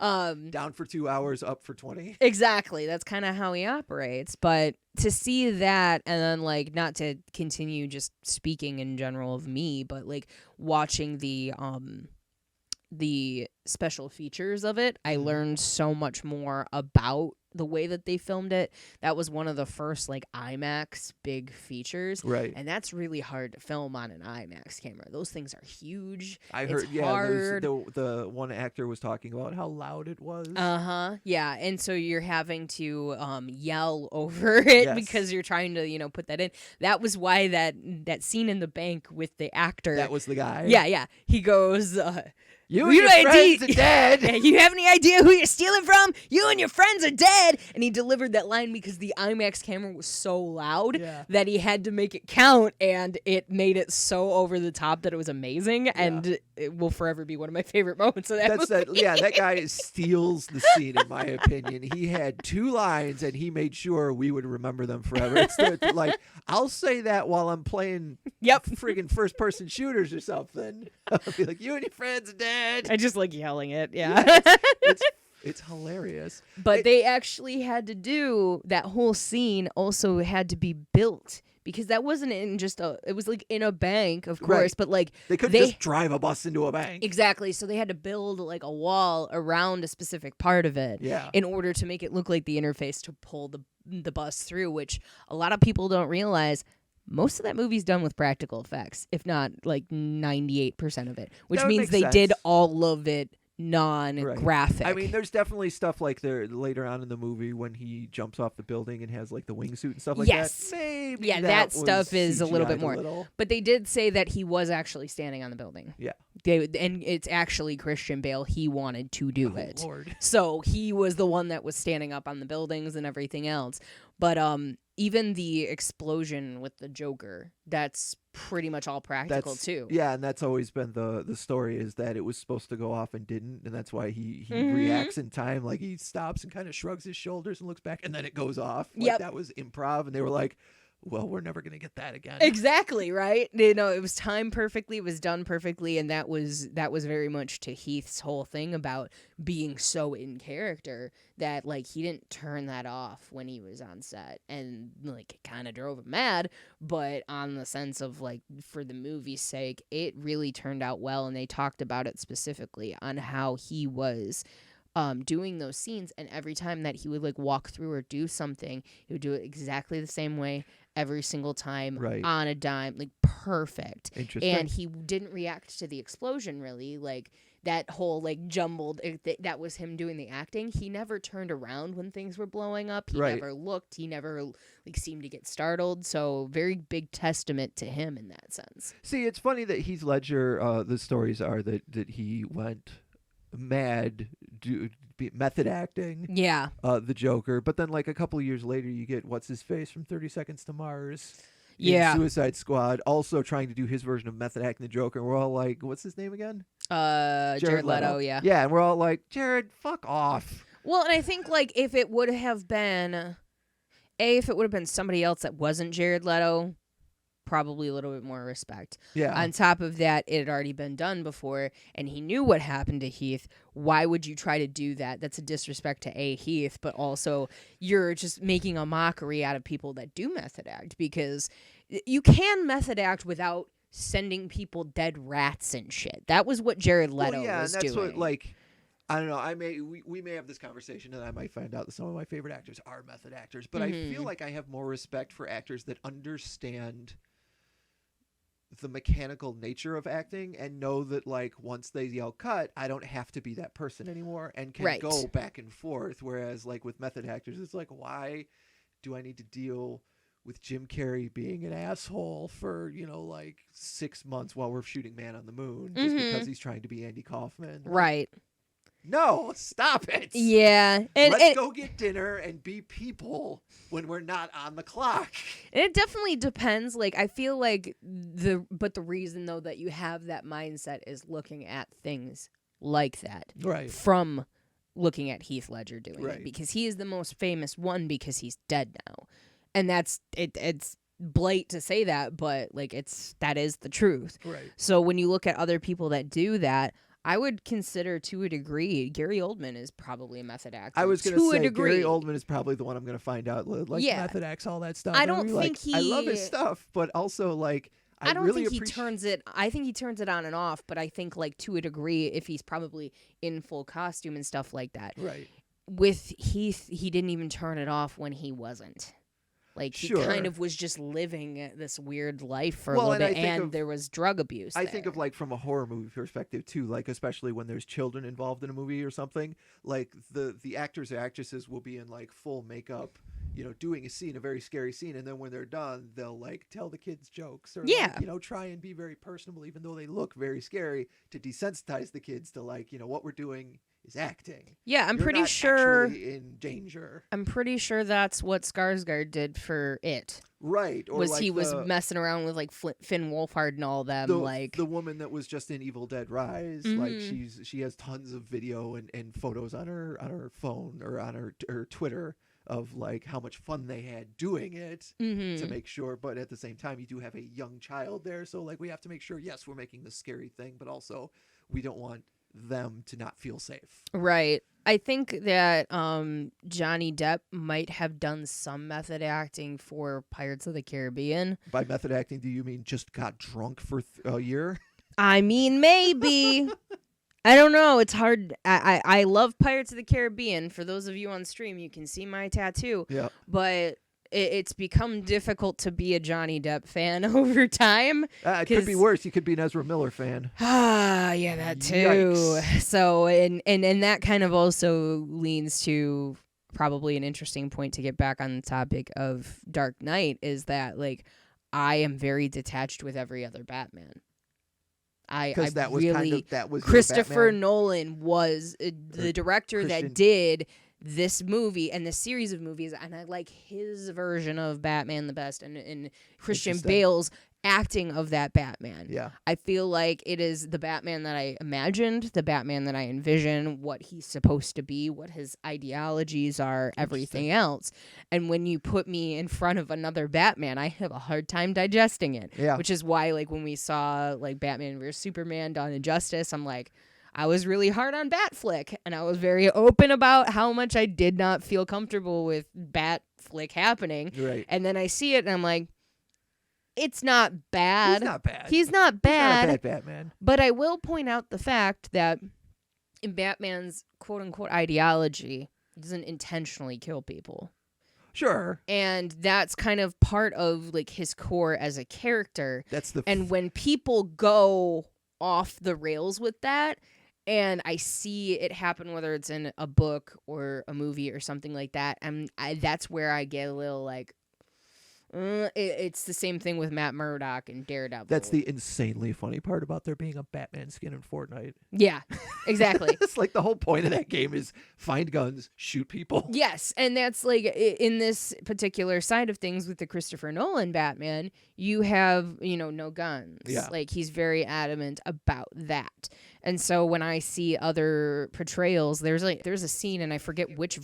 Down for 2 hours, up for 20. Exactly. That's kind of how he operates. But to see that, and then, like, not to continue just speaking in general of me, but, like, watching the special features of it, I learned so much more about the way that they filmed it. That was one of the first, like, IMAX big features. Right. And that's really hard to film on an IMAX camera. Those things are huge. I heard, it's hard. The one actor was talking about how loud it was. Yeah, and so you're having to yell over it Yes. because you're trying to put that in. That was why that scene in the bank with the actor. That was the guy. Yeah. He goes, You and your friends are dead. Yeah, you have any idea who you're stealing from? You and your friends are dead. And he delivered that line because the IMAX camera was so loud that he had to make it count, and it made it so over the top that it was amazing, and it will forever be one of my favorite moments of that movie. That guy steals the scene, in my opinion. He had 2 lines, and he made sure we would remember them forever. It's like, I'll say that while I'm playing friggin' first-person shooters or something. I'll be like, you and your friends are dead. I just like yelling it. Yeah. It's hilarious. But they actually had to do that whole scene. Also had to be built because that wasn't in just it was like in a bank, of course, Right. but like They couldn't just drive a bus into a bank. Exactly. So they had to build like a wall around a specific part of it in order to make it look like the interface to pull the bus through, which a lot of people don't realize. Most of that movie's done with practical effects, if not like 98% of it, which means they did all of it non-graphic. I mean, there's definitely stuff like there later on in the movie when he jumps off the building and has like the wingsuit and stuff like that. Maybe that stuff is a little bit more. Little. But they did say that he was actually standing on the building. Yeah. And it's actually Christian Bale. He wanted to do it. Lord. So he was the one that was standing up on the buildings and everything else. But even the explosion with the Joker, that's pretty much all practical too. Yeah, and that's always been the story, is that it was supposed to go off and didn't, and that's why he reacts in time. Like, he stops and kind of shrugs his shoulders and looks back, and then it goes off. Like, that was improv, and they were like, well, we're never going to get that again. Exactly, right? It was timed perfectly, it was done perfectly, and that was very much to Heath's whole thing about being so in character that, like, he didn't turn that off when he was on set, and, like, it kind of drove him mad, but on the sense of, like, for the movie's sake, it really turned out well, and they talked about it specifically on how he was doing those scenes, and every time that he would like walk through or do something, he would do it exactly the same way every single time, on a dime, like perfect. Interesting. And he didn't react to the explosion really, like that whole like jumbled. That was him doing the acting. He never turned around when things were blowing up. He never looked. He never like seemed to get startled. So very big testament to him in that sense. See, it's funny that Heath Ledger. The stories are that he went mad method acting the Joker, but then like a couple of years later you get what's his face from 30 Seconds to Mars in Suicide Squad also trying to do his version of method acting the Joker, and we're all like, what's his name again? Jared Leto. Yeah, and we're all like, Jared, fuck off. Well, and I think like if it would have been somebody else that wasn't Jared Leto, probably a little bit more respect. Yeah. On top of that, it had already been done before, and he knew what happened to Heath. Why would you try to do that? That's a disrespect to Heath, but also you're just making a mockery out of people that do method act, because you can method act without sending people dead rats and shit. That was what Jared Leto was and that's doing. what, like, I don't know. We may have this conversation, and I might find out that some of my favorite actors are method actors, but I feel like I have more respect for actors that understand the mechanical nature of acting and know that like once they yell cut, I don't have to be that person anymore and can go back and forth. Whereas like with method actors, it's like, why do I need to deal with Jim Carrey being an asshole for, 6 months while we're shooting Man on the Moon just because he's trying to be Andy Kaufman? Right. No, stop it. Yeah. Let's go get dinner and be people when we're not on the clock. It definitely depends. Like, I feel like the reason, though, that you have that mindset is looking at things like that. Right. From looking at Heath Ledger doing Right. it. Because he is the most famous one because he's dead now. And that's it. It's blate to say that, but, like, that is the truth. Right. So when you look at other people that do that, I would consider, to a degree, Gary Oldman is probably a method actor. I was going to say degree. Gary Oldman is probably the one I'm going to find out. Like, method acts, all that stuff. I don't think I love his stuff, but also, like, I don't really think he turns it. I think he turns it on and off, but I think, like, to a degree, if he's probably in full costume and stuff like that. Right. With Heath, he didn't even turn it off when he wasn't. Like, he kind of was just living this weird life for a little bit, and there was drug abuse I there. think of, like, from a horror movie perspective, too, like, especially when there's children involved in a movie or something, like, the actors or actresses will be in, like, full makeup, doing a scene, a very scary scene, and then when they're done, they'll, like, tell the kids jokes or, like, try and be very personable, even though they look very scary, to desensitize the kids to, like, what we're doing is acting. Yeah, I'm You're pretty not sure actually in danger. I'm pretty sure that's what Skarsgård did for It. Right. Or was like he was messing around with, like, Finn Wolfhard and all them, the woman that was just in Evil Dead Rise. Like, she has tons of video and photos on her phone or on her Twitter of, like, how much fun they had doing it to make sure. But at the same time, you do have a young child there, so, like, we have to make sure, yes, we're making this scary thing, but also we don't want them to not feel safe. Right. I think that Johnny Depp might have done some method acting for Pirates of the Caribbean. By method acting, do you mean just got drunk for a year? I mean, maybe. I don't know. It's hard. I love Pirates of the Caribbean. For those of you on stream, you can see my tattoo. Yeah. But it's become difficult to be a Johnny Depp fan over time. It could be worse. You could be an Ezra Miller fan. Ah, yeah, that too. Yikes. So, and that kind of also leans to probably an interesting point to get back on the topic of Dark Knight, is that, like, I am very detached with every other Batman. Because that was really, that was Christopher Nolan was the director that did this movie and this series of movies, and I like his version of Batman the best, and Christian Bale's acting of that Batman. Yeah. I feel like it is the Batman that I imagined, the Batman that I envision, what he's supposed to be, what his ideologies are, everything else. And when you put me in front of another Batman, I have a hard time digesting it. Yeah. Which is why, like, when we saw, like, Batman vs Superman, Dawn of Justice, I'm like, I was really hard on Batflick, and I was very open about how much I did not feel comfortable with Batflick happening. Right. And then I see it, and I'm like, it's not bad. He's not bad. He's not bad. He's not a bad Batman. But I will point out the fact that in Batman's quote-unquote ideology, he doesn't intentionally kill people. Sure. And that's kind of part of, like, his core as a character. And when people go off the rails with that, and I see it happen, whether it's in a book or a movie or something like that, and that's where I get a little like, it's the same thing with Matt Murdock and Daredevil. That's the insanely funny part about there being a Batman skin in Fortnite. Yeah, exactly. It's like the whole point of that game is find guns, shoot people. Yes, and that's like in this particular side of things with the Christopher Nolan Batman, you have, no guns. Yeah. Like, he's very adamant about that. And so when I see other portrayals, there's a scene, and I forget which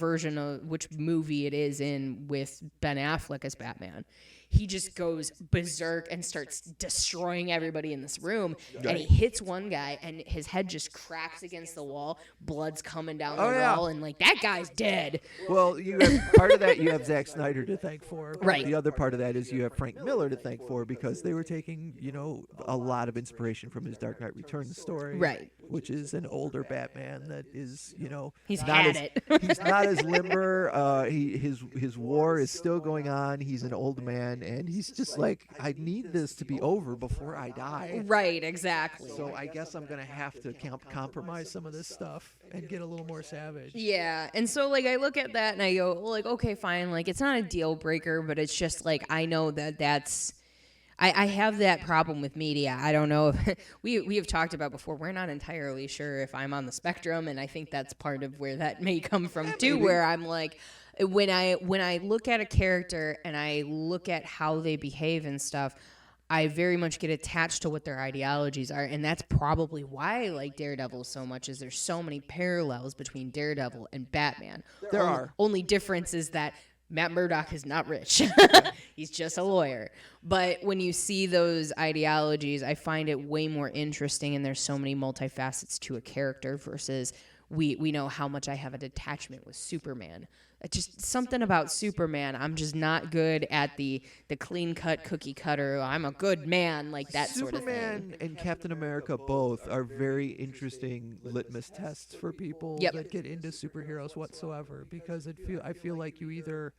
movie it is in, with Ben Affleck as Batman. He just goes berserk and starts destroying everybody in this room. Right. And he hits one guy, and his head just cracks against the wall. Blood's coming down the wall, and, like, that guy's dead. Well, you have part of that you have Zack Snyder to thank for. Right. The other part of that is you have Frank Miller to thank for, because they were taking, a lot of inspiration from his Dark Knight Returns story. Right. Which is an older Batman that is, he's he's not as limber. His war is still going on. He's an old man, and he's just like, I need this to be over before I die. Right, exactly. So I guess I'm gonna have to compromise some of this stuff and get a little more savage. Yeah, and so like I look at that and I go, well, like, okay, fine, like it's not a deal breaker, but it's just like I know that's. I have that problem with media. I don't know if we have talked about before. We're not entirely sure if I'm on the spectrum, and I think that's part of where that may come from too. Where I'm like, when I look at a character and I look at how they behave and stuff, I very much get attached to what their ideologies are, and that's probably why I like Daredevil so much. Is there's so many parallels between Daredevil and Batman. There are. Only difference is that Matt Murdock is not rich. He's just a lawyer. But when you see those ideologies, I find it way more interesting, and there's so many multifacets to a character versus we know how much I have a detachment with Superman. Just something about Superman. I'm just not good at the clean-cut, cookie-cutter, I'm a good man, like that sort of thing. Superman and Captain America both are very interesting litmus tests for people that get into superheroes whatsoever, because I feel like you either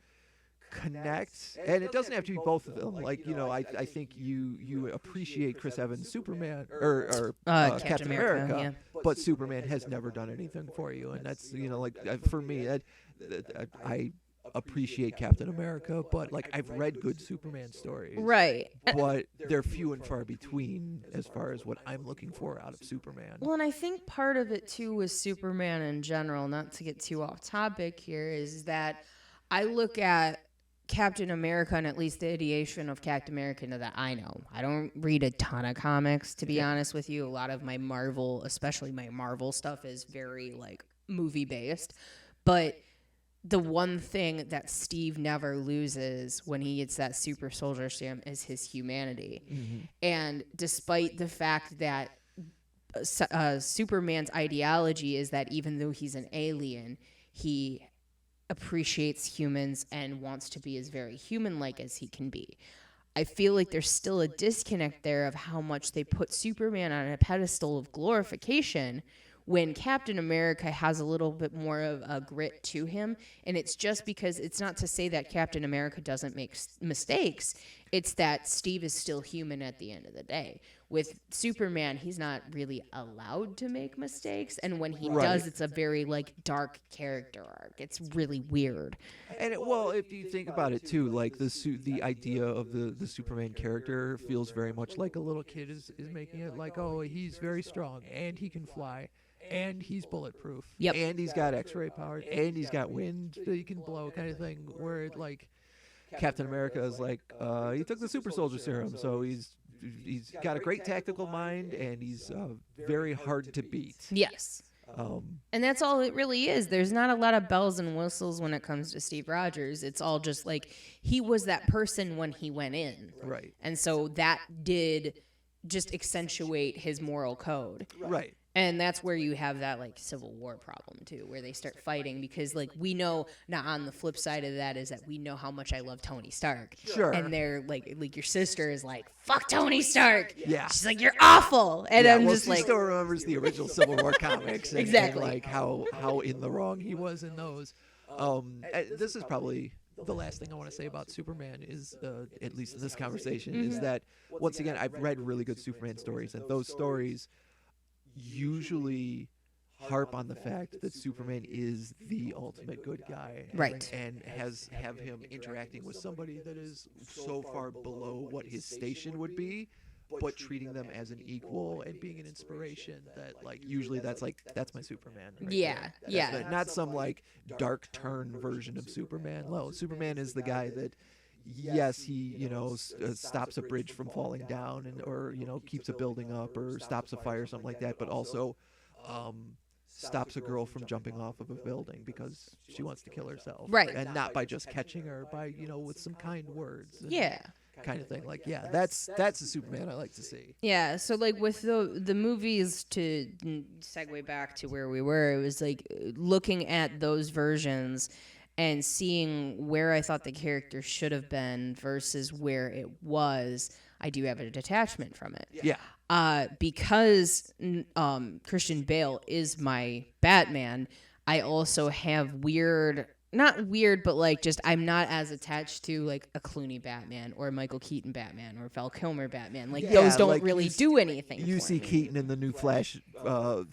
connect, and it doesn't have to be both of them. Like, you know, I think you appreciate Chris Evans' Superman or Captain America, but Superman has never done anything for you, and that's, you know, like for me, I appreciate Captain America, but like I've read good Superman stories, right? But they're few and far between as far as what I'm looking for out of Superman. Well, and I think part of it too with Superman in general, not to get too off topic here, is that I look at Captain America, and at least the ideation of Captain America that I know. I don't read a ton of comics, to be honest with you. A lot of my Marvel, especially my Marvel stuff, is very like movie based. But the one thing that Steve never loses when he gets that super soldier serum is his humanity. Mm-hmm. And despite the fact that Superman's ideology is that even though he's an alien, he appreciates humans and wants to be as very human-like as he can be. I feel like there's still a disconnect there of how much they put Superman on a pedestal of glorification when Captain America has a little bit more of a grit to him. And it's just because it's not to say that Captain America doesn't make mistakes. It's that Steve is still human at the end of the day. With Superman, he's not really allowed to make mistakes. And when he does, it's a very like dark character arc. It's really weird. And well, if you think about it too, like the idea of the Superman character feels very much like a little kid is making it like, oh, he's very strong and he can fly. And he's bulletproof. Yep. And he's got X-ray powers. And he's got wind that he can blow, kind of thing. Where it, like Captain America is like, he took the super soldier serum, so he's got a great tactical mind, and he's very hard to beat. Yes. And that's all it really is. There's not a lot of bells and whistles when it comes to Steve Rogers. It's all just like he was that person when he went in. Right. And so that did just accentuate his moral code. Right. And that's where you have that like Civil War problem too, where they start fighting because like we know now on the flip side of that is that we know how much I love Tony Stark. Sure. And they're like your sister is like, fuck Tony Stark. Yeah. She's like, you're awful. And I'm just she like, still remembers the original Civil War comics. And, exactly. And like how in the wrong he was in those. This is probably the last thing I want to say about Superman is, at least in this conversation, is that once again I've read really good Superman stories, and those stories usually harp on the fact that Superman is the ultimate good guy, right? And have him interacting with somebody that is so far below what his station would be, but treating them as an equal and being an inspiration that like usually that's my Superman. Right. Not some like dark turn version of Superman. No, Superman is the guy that, yes, he stops a bridge from falling down or keeps a building up or stops a fire or something like that, but also stops a girl from jumping off of a building because she wants to kill herself, right? And not by just catching her, by with some kind words, kind of thing. Like, that's a Superman I like to see. Yeah, so like with the movies, to segue back to where we were, it was like looking at those versions and seeing where I thought the character should have been versus where it was. I do have a detachment from it. Yeah. Because Christian Bale is my Batman, I also have weird not weird, but like just I'm not as attached to like a Clooney Batman or a Michael Keaton Batman or Val Kilmer Batman. Like those don't like really do anything. You for see me. Keaton in the new Flash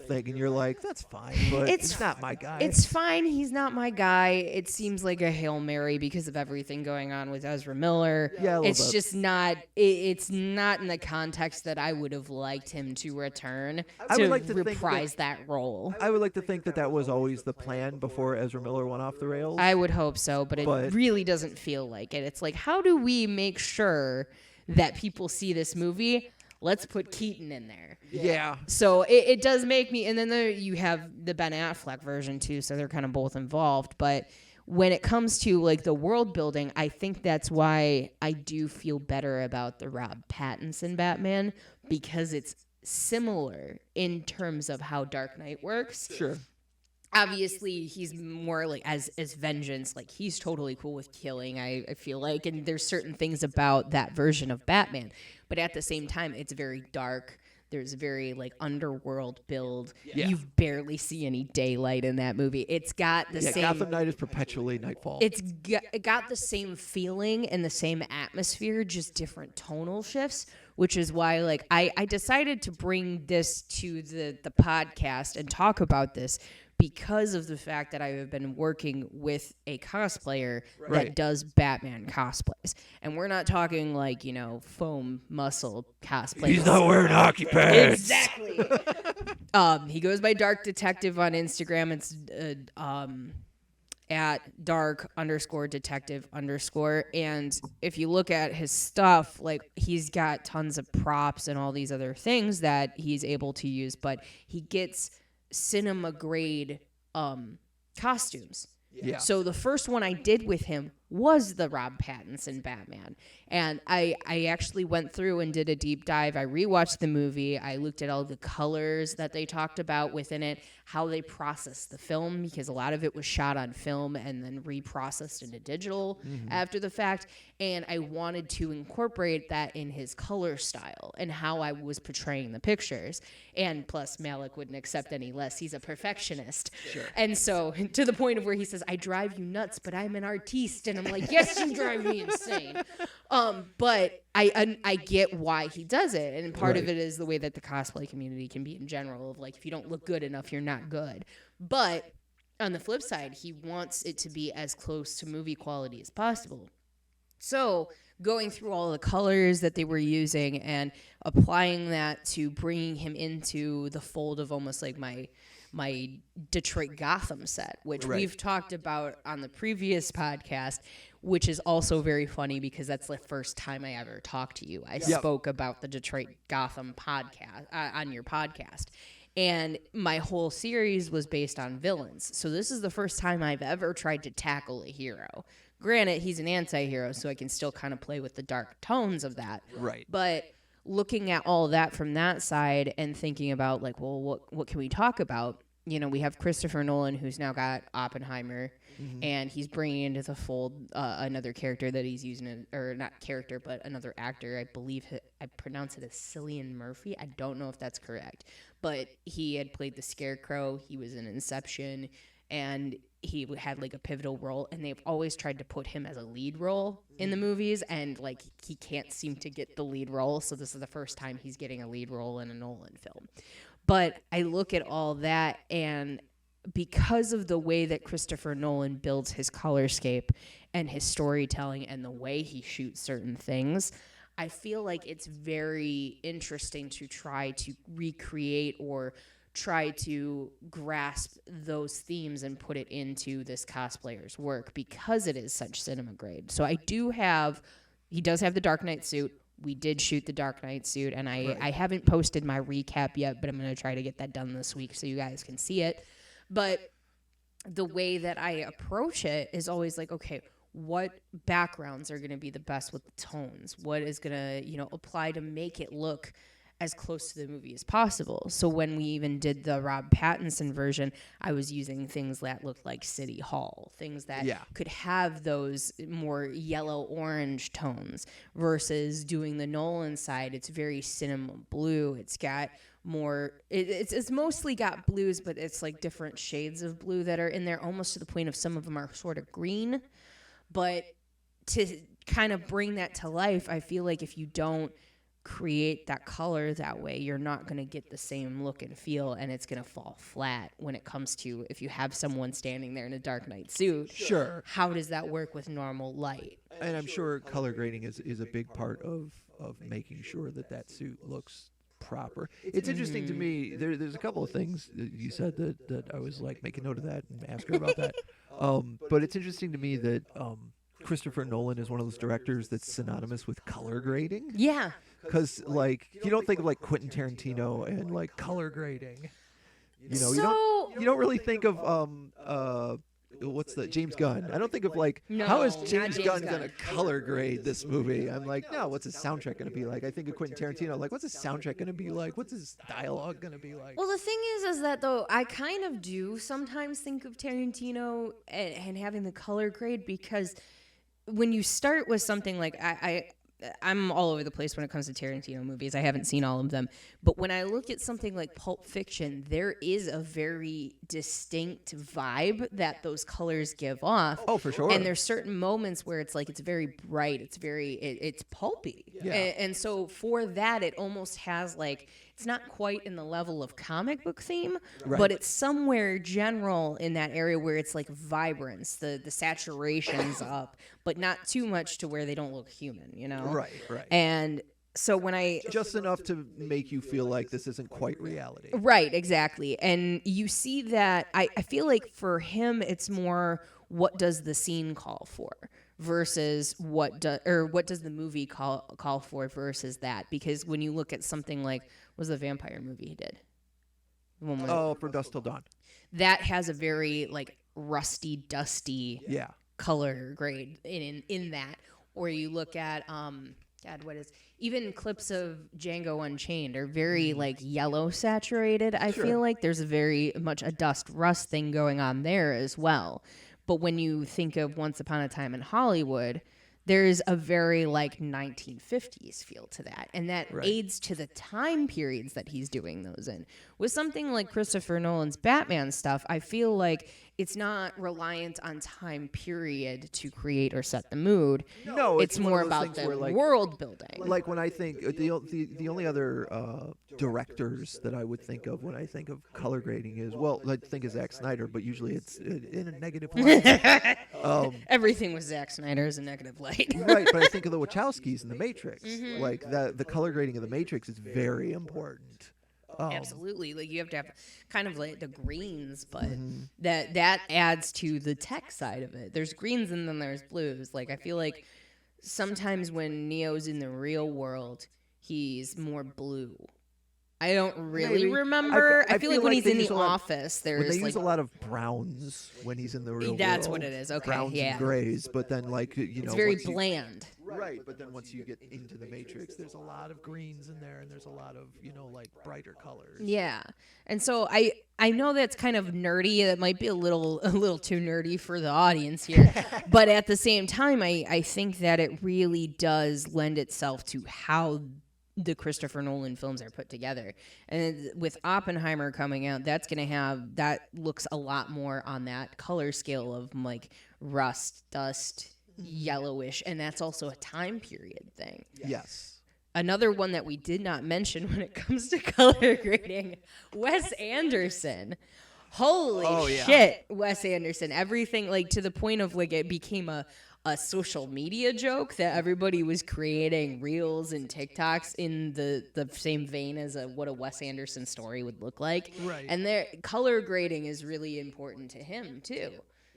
thing, and you're like, that's fine, but it's not my guy. It's fine. He's not my guy. It seems like a Hail Mary because of everything going on with Ezra Miller. Yeah, it's just not. It's not in the context that I would have liked him to return to reprise that role. I would like to think that was always the plan before Ezra Miller went off the rails. I would hope so, but it really doesn't feel like it. It's like, how do we make sure that people see this movie? Let's put Keaton in there. Yeah. So it does make me, and then you have the Ben Affleck version too, so they're kind of both involved. But when it comes to like the world building, I think that's why I do feel better about the Rob Pattinson Batman, because it's similar in terms of how Dark Knight works. Sure. Obviously, he's more like as vengeance. Like he's totally cool with killing. I feel like, and there's certain things about that version of Batman, but at the same time, it's very dark. There's very like underworld build. Yeah. You barely see any daylight in that movie. It's got the same. Gotham Knight is perpetually nightfall. It got the same feeling and the same atmosphere, just different tonal shifts. Which is why, like, I decided to bring this to the podcast and talk about this because of the fact that I have been working with a cosplayer that does Batman cosplays. And we're not talking, like, foam muscle cosplay. He's not wearing hockey pads. Exactly. He goes by Dark Detective on Instagram. It's at dark_detective_. And if you look at his stuff, like he's got tons of props and all these other things that he's able to use, but he gets cinema grade costumes. Yeah. So the first one I did with him was the Rob Pattinson Batman. And I actually went through and did a deep dive. I rewatched the movie. I looked at all the colors that they talked about within it, how they processed the film, because a lot of it was shot on film and then reprocessed into digital after the fact. And I wanted to incorporate that in his color style and how I was portraying the pictures. And plus, Malik wouldn't accept any less. He's a perfectionist. Sure. And so to the point of where he says, I drive you nuts, but I'm an artiste. And I'm like, yes, you drive me insane. But I get why he does it. And part of it is the way that the cosplay community can be in general, of like, if you don't look good enough, you're not good. But on the flip side, he wants it to be as close to movie quality as possible. So going through all the colors that they were using and applying that to bringing him into the fold of almost like my Detroit Gotham set, which we've talked about on the previous podcast, which is also very funny because that's the first time I ever talked to you. I spoke about the Detroit Gotham podcast on your podcast. And my whole series was based on villains. So this is the first time I've ever tried to tackle a hero. Granted, he's an anti-hero, so I can still kind of play with the dark tones of that. Right. But looking at all that from that side and thinking about, like, well, what can we talk about? We have Christopher Nolan, who's now got Oppenheimer, and he's bringing into the fold another character that he's using, or not character, but another actor. I believe I pronounce it as Cillian Murphy. I don't know if that's correct, but he had played the Scarecrow. He was in Inception, and he had like a pivotal role, and they've always tried to put him as a lead role in the movies, and like he can't seem to get the lead role. So this is the first time he's getting a lead role in a Nolan film. But I look at all that, and because of the way that Christopher Nolan builds his colorscape and his storytelling and the way he shoots certain things, I feel like it's very interesting to try to recreate or try to grasp those themes and put it into this cosplayer's work because it is such cinema grade. So he does have the Dark Knight suit. We did shoot the Dark Knight suit, and I haven't posted my recap yet, but I'm going to try to get that done this week so you guys can see it. But the way that I approach it is always like, okay, what backgrounds are going to be the best with the tones? What is going to, apply to make it look as close to the movie as possible? So when we even did the Rob Pattinson version, I was using things that looked like City Hall, things that could have those more yellow-orange tones, versus doing the Nolan side. It's very cinema blue. It's got more. It's mostly got blues, but it's like different shades of blue that are in there, almost to the point of some of them are sort of green. But to kind of bring that to life, I feel like if you don't create that color that way, you're not going to get the same look and feel, and it's going to fall flat when it comes to if you have someone standing there in a Dark Knight suit. Sure. How does that work with normal light? And I'm sure color grading is a big part of making sure that suit looks proper. It's interesting to me. There's a couple of things that you said that I was like, make a note of that and ask her about that. But it's interesting to me that Christopher Nolan is one of those directors that's synonymous with color grading. Yeah. Because, like, you don't think of, like, Quentin Tarantino and, like, color grading. You know, you don't really think of, what's the James Gunn. I don't think of, like, how is James Gunn going to color grade this movie? I'm like, no, what's his soundtrack going to be like? I think of Quentin Tarantino, like, what's his soundtrack going to be like? What's his dialogue going to be like? Well, the thing is that, though, I kind of do sometimes think of Tarantino and having the color grade, because when you start with something like I'm all over the place when it comes to Tarantino movies. I haven't seen all of them. But when I look at something like Pulp Fiction, there is a very distinct vibe that those colors give off. Oh, for sure. And there's certain moments where it's like it's very bright. It's pulpy. Yeah. And so for that, it almost has like, it's not quite in the level of comic book theme, right, but it's somewhere general in that area where it's like vibrance, the saturation's up, but not too much to where they don't look human, you know? Right. And so when just enough to make you feel like this isn't quite reality. Right, exactly. And you see that, I feel like for him, it's more what does the scene call for versus what does the movie call for versus that. Because when you look at something like, what was the vampire movie he did? From Dusk Till Dawn. That has a very like rusty, dusty color grade in that. Or you look at even clips of Django Unchained are very like yellow saturated. I feel like there's a very much a dust rust thing going on there as well. But when you think of Once Upon a Time in Hollywood, there's a very like 1950s feel to that. And that aids to the time periods that he's doing those in. With something like Christopher Nolan's Batman stuff, I feel like it's not reliant on time period to create or set the mood. No, it's more about the world building. Like when I think the only other directors that I would think of when I think of color grading is, well, I think of Zack Snyder, but usually it's in a negative light. Everything with Zack Snyder is a negative light. Right, but I think of the Wachowskis in The Matrix. Like the color grading of The Matrix is very important. Absolutely, like you have to have kind of like the greens, but that adds to the tech side of it. There's greens and then there's blues. Like I feel like sometimes when Neo's in the real world, he's more blue. I don't really remember. I feel like when he's in the office, there's they use a lot of browns when he's in the real world. That's what it is. Okay, browns and grays, but then like it's very bland. Right, but then once you get into the Matrix, there's a lot of greens in there, and there's a lot of like brighter colors. Yeah, and so I know that's kind of nerdy. That might be a little too nerdy for the audience here, but at the same time, I think that it really does lend itself to how the Christopher Nolan films are put together. And with Oppenheimer coming out, that looks a lot more on that color scale of like rust, dust, yellowish, and that's also a time period thing. Yes. Another one that we did not mention when it comes to color grading, Wes Anderson. Holy shit, Wes Anderson. Everything, like, to the point of like it became a social media joke that everybody was creating reels and TikToks in the same vein as what a Wes Anderson story would look like. Right. And their color grading is really important to him too.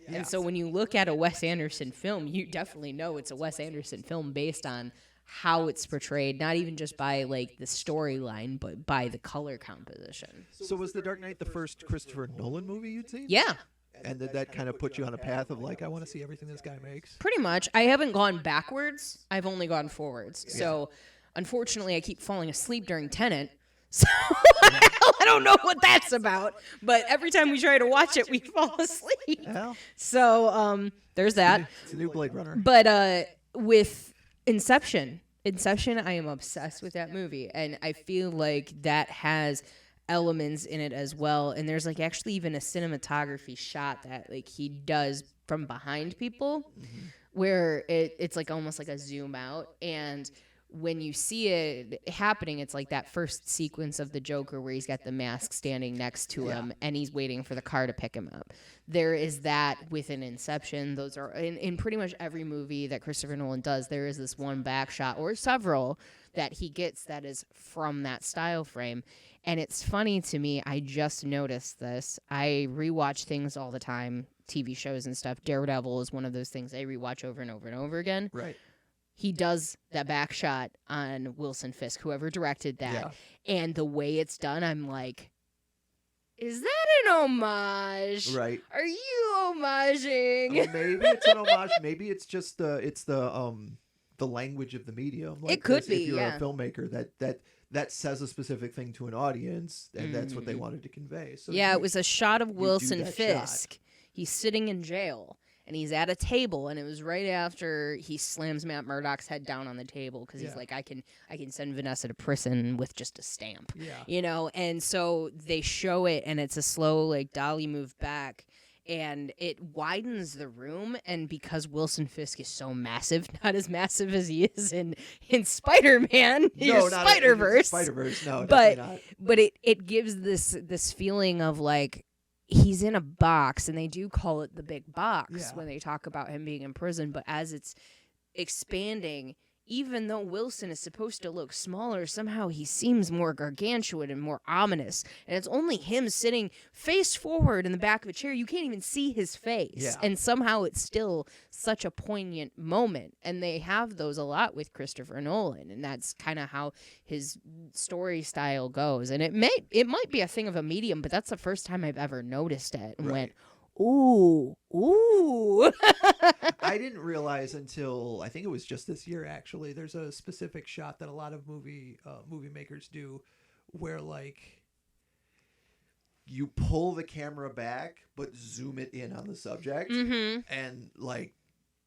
Yeah. And so when you look at a Wes Anderson film, you definitely know it's a Wes Anderson film based on how it's portrayed, not even just by like the storyline, but by the color composition. So was The Dark Knight the first Christopher Nolan movie you'd seen? Yeah. And did that kind of put you on a path of like, I want to see everything this guy makes? Pretty much. I haven't gone backwards. I've only gone forwards. Yeah. So unfortunately, I keep falling asleep during Tenet. So I don't know what that's about. But every time we try to watch it, we fall asleep. Well, so there's that. It's a new Blade Runner. But with Inception, Inception, I am obsessed with that movie, and I feel like that has elements in it as well. And there's like actually even a cinematography shot that like he does from behind people, where it's like almost like a zoom out, and when you see it happening, it's like that first sequence of the Joker where he's got the mask standing next to him and he's waiting for the car to pick him up. There is that within Inception. Those are in pretty much every movie that Christopher Nolan does. There is this one back shot or several that he gets that is from that style frame. And it's funny to me. I just noticed this. I rewatch things all the time, TV shows and stuff. Daredevil is one of those things I rewatch over and over and over again. Right. He does that back shot on Wilson Fisk, whoever directed that. Yeah. And the way it's done, I'm like, is that an homage? Right. Are you homaging? Maybe it's an homage. Maybe it's just the language of the medium. Like it could be. If you're a filmmaker, that says a specific thing to an audience, and that's what they wanted to convey. So yeah, it was a shot of Wilson Fisk. Shot. He's sitting in jail. And he's at a table, and it was right after he slams Matt Murdock's head down on the table because he's like, I can send Vanessa to prison with just a stamp, you know. And so they show it, and it's a slow like dolly move back, and it widens the room. And because Wilson Fisk is so massive, not as massive as he is in Spider-Man, Spider-Verse, no, but not. But it gives this feeling of like, he's in a box, and they do call it the big box when they talk about him being in prison. But as it's expanding, even though Wilson is supposed to look smaller, somehow he seems more gargantuan and more ominous. And it's only him sitting face forward in the back of a chair. You can't even see his face. Yeah. And somehow it's still such a poignant moment. And they have those a lot with Christopher Nolan. And that's kind of how his story style goes. And it might be a thing of a medium, but that's the first time I've ever noticed it and went, ooh. I didn't realize until I think it was just this year. Actually, there's a specific shot that a lot of movie makers do, where like you pull the camera back but zoom it in on the subject, and like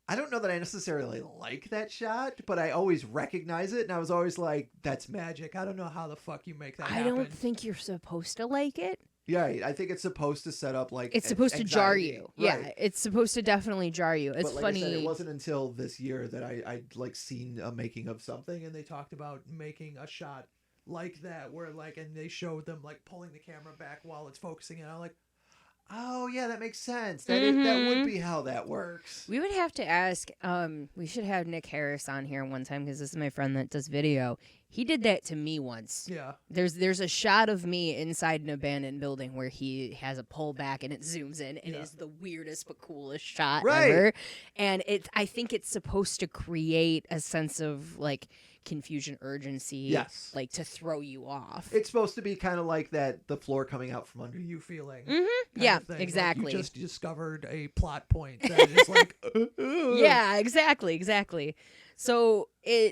I don't know that I necessarily like that shot, but I always recognize it, and I was always like, "That's magic." I don't know how the fuck you make that happen. I don't think you're supposed to like it. Yeah, I think it's supposed to set up like it's supposed to jar you. Right. Yeah, it's supposed to definitely jar you. It's but like funny. I said, it wasn't until this year that I'd like seen a making of something, and they talked about making a shot like that, where like, and they showed them like pulling the camera back while it's focusing, and I'm like, oh yeah, that makes sense. That would be how that works. We would have to ask. We should have Nick Harris on here one time because this is my friend that does video. He did that to me once. Yeah. There's a shot of me inside an abandoned building where he has a pullback and it zooms in and is the weirdest but coolest shot ever. And I think it's supposed to create a sense of like confusion, urgency, yes, like to throw you off. It's supposed to be kind of like that, the floor coming out from under you feeling. Yeah, exactly. Like you just discovered a plot point that is like, yeah, exactly. So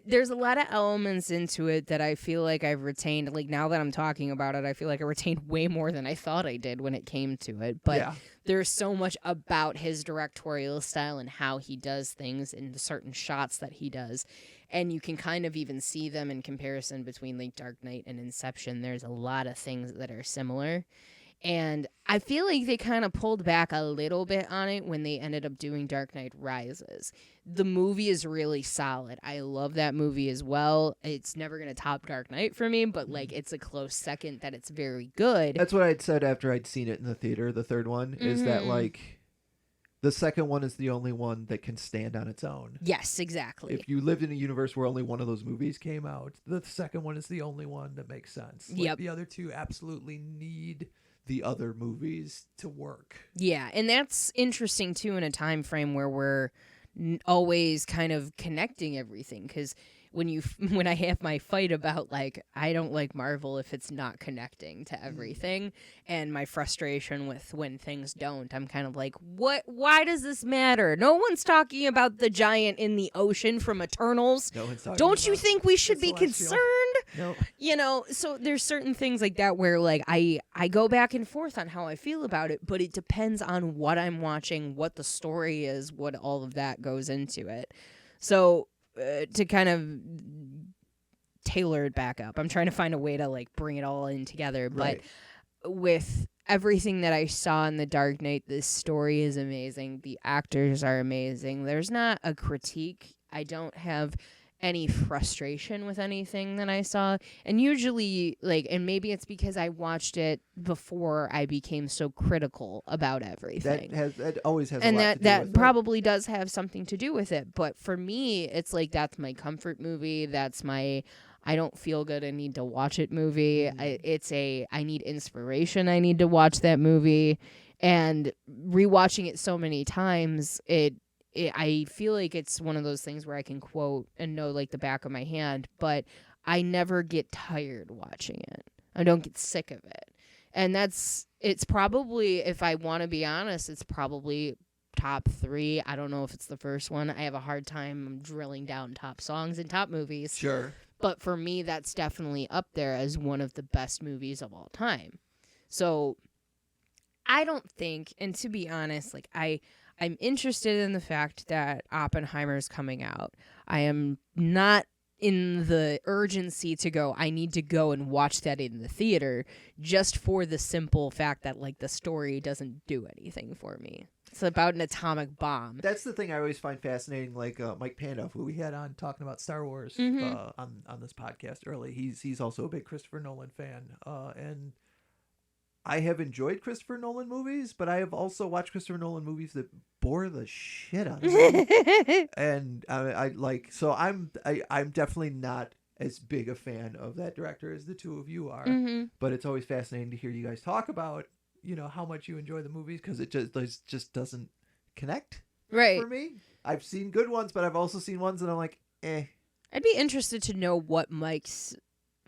there's a lot of elements into it that I feel like I've retained. Like now that I'm talking about it, I feel like I retained way more than I thought I did when it came to it. But there's so much about his directorial style and how he does things in the certain shots that he does. And you can kind of even see them in comparison between like Dark Knight and Inception. There's a lot of things that are similar. And I feel like they kind of pulled back a little bit on it when they ended up doing Dark Knight Rises. The movie is really solid. I love that movie as well. It's never going to top Dark Knight for me, but like it's a close second that it's very good. That's what I'd said after I'd seen it in the theater. The third one is that like the second one is the only one that can stand on its own. Yes, exactly. If you lived in a universe where only one of those movies came out, the second one is the only one that makes sense. Like, the other two absolutely need the other movies to work. Yeah, and that's interesting too in a time frame where we're always kind of connecting everything, because when I have my fight about like I don't like Marvel if it's not connecting to everything, and my frustration with when things don't, I'm kind of like, why does this matter? No one's talking about the giant in the ocean from Eternals. No one's talking Don't you about think we should be concerned? No. You know, so there's certain things like that where like I go back and forth on how I feel about it, but it depends on what I'm watching, what the story is, what all of that goes into it. So to kind of tailor it back up. I'm trying to find a way to like bring it all in together, Right. but with everything that I saw in The Dark Knight, this story is amazing. The actors are amazing. There's not a critique. I don't have any frustration with anything that I saw. And usually, like, and maybe it's because I watched it before I became so critical about everything. That always has and a lot that to do that with probably does have something to do with it. But for me, it's like that's my comfort movie. That's my I don't feel good. I need to watch it movie. I need inspiration. I need to watch that movie. And rewatching it so many times, I feel like it's one of those things where I can quote and know like the back of my hand, but I never get tired watching it. I don't get sick of it. And it's probably, if I want to be honest, it's probably top 3. I don't know if it's the first one. I have a hard time drilling down top songs and top movies. Sure. But for me, that's definitely up there as one of the best movies of all time. So I don't think, and to be honest, like I'm interested in the fact that Oppenheimer's coming out. I am not in the urgency to go, I need to go and watch that in the theater just for the simple fact that like the story doesn't do anything for me. It's about an atomic bomb. That's the thing I always find fascinating. Like Mike Panda, who we had on talking about Star Wars on this podcast early. He's also a big Christopher Nolan fan, and I have enjoyed Christopher Nolan movies, but I have also watched Christopher Nolan movies that bore the shit out of me. And I'm definitely not as big a fan of that director as the two of you are. Mm-hmm. But it's always fascinating to hear you guys talk about, how much you enjoy the movies, because it just doesn't connect Right. for me. I've seen good ones, but I've also seen ones that I'm like, eh. I'd be interested to know what Mike's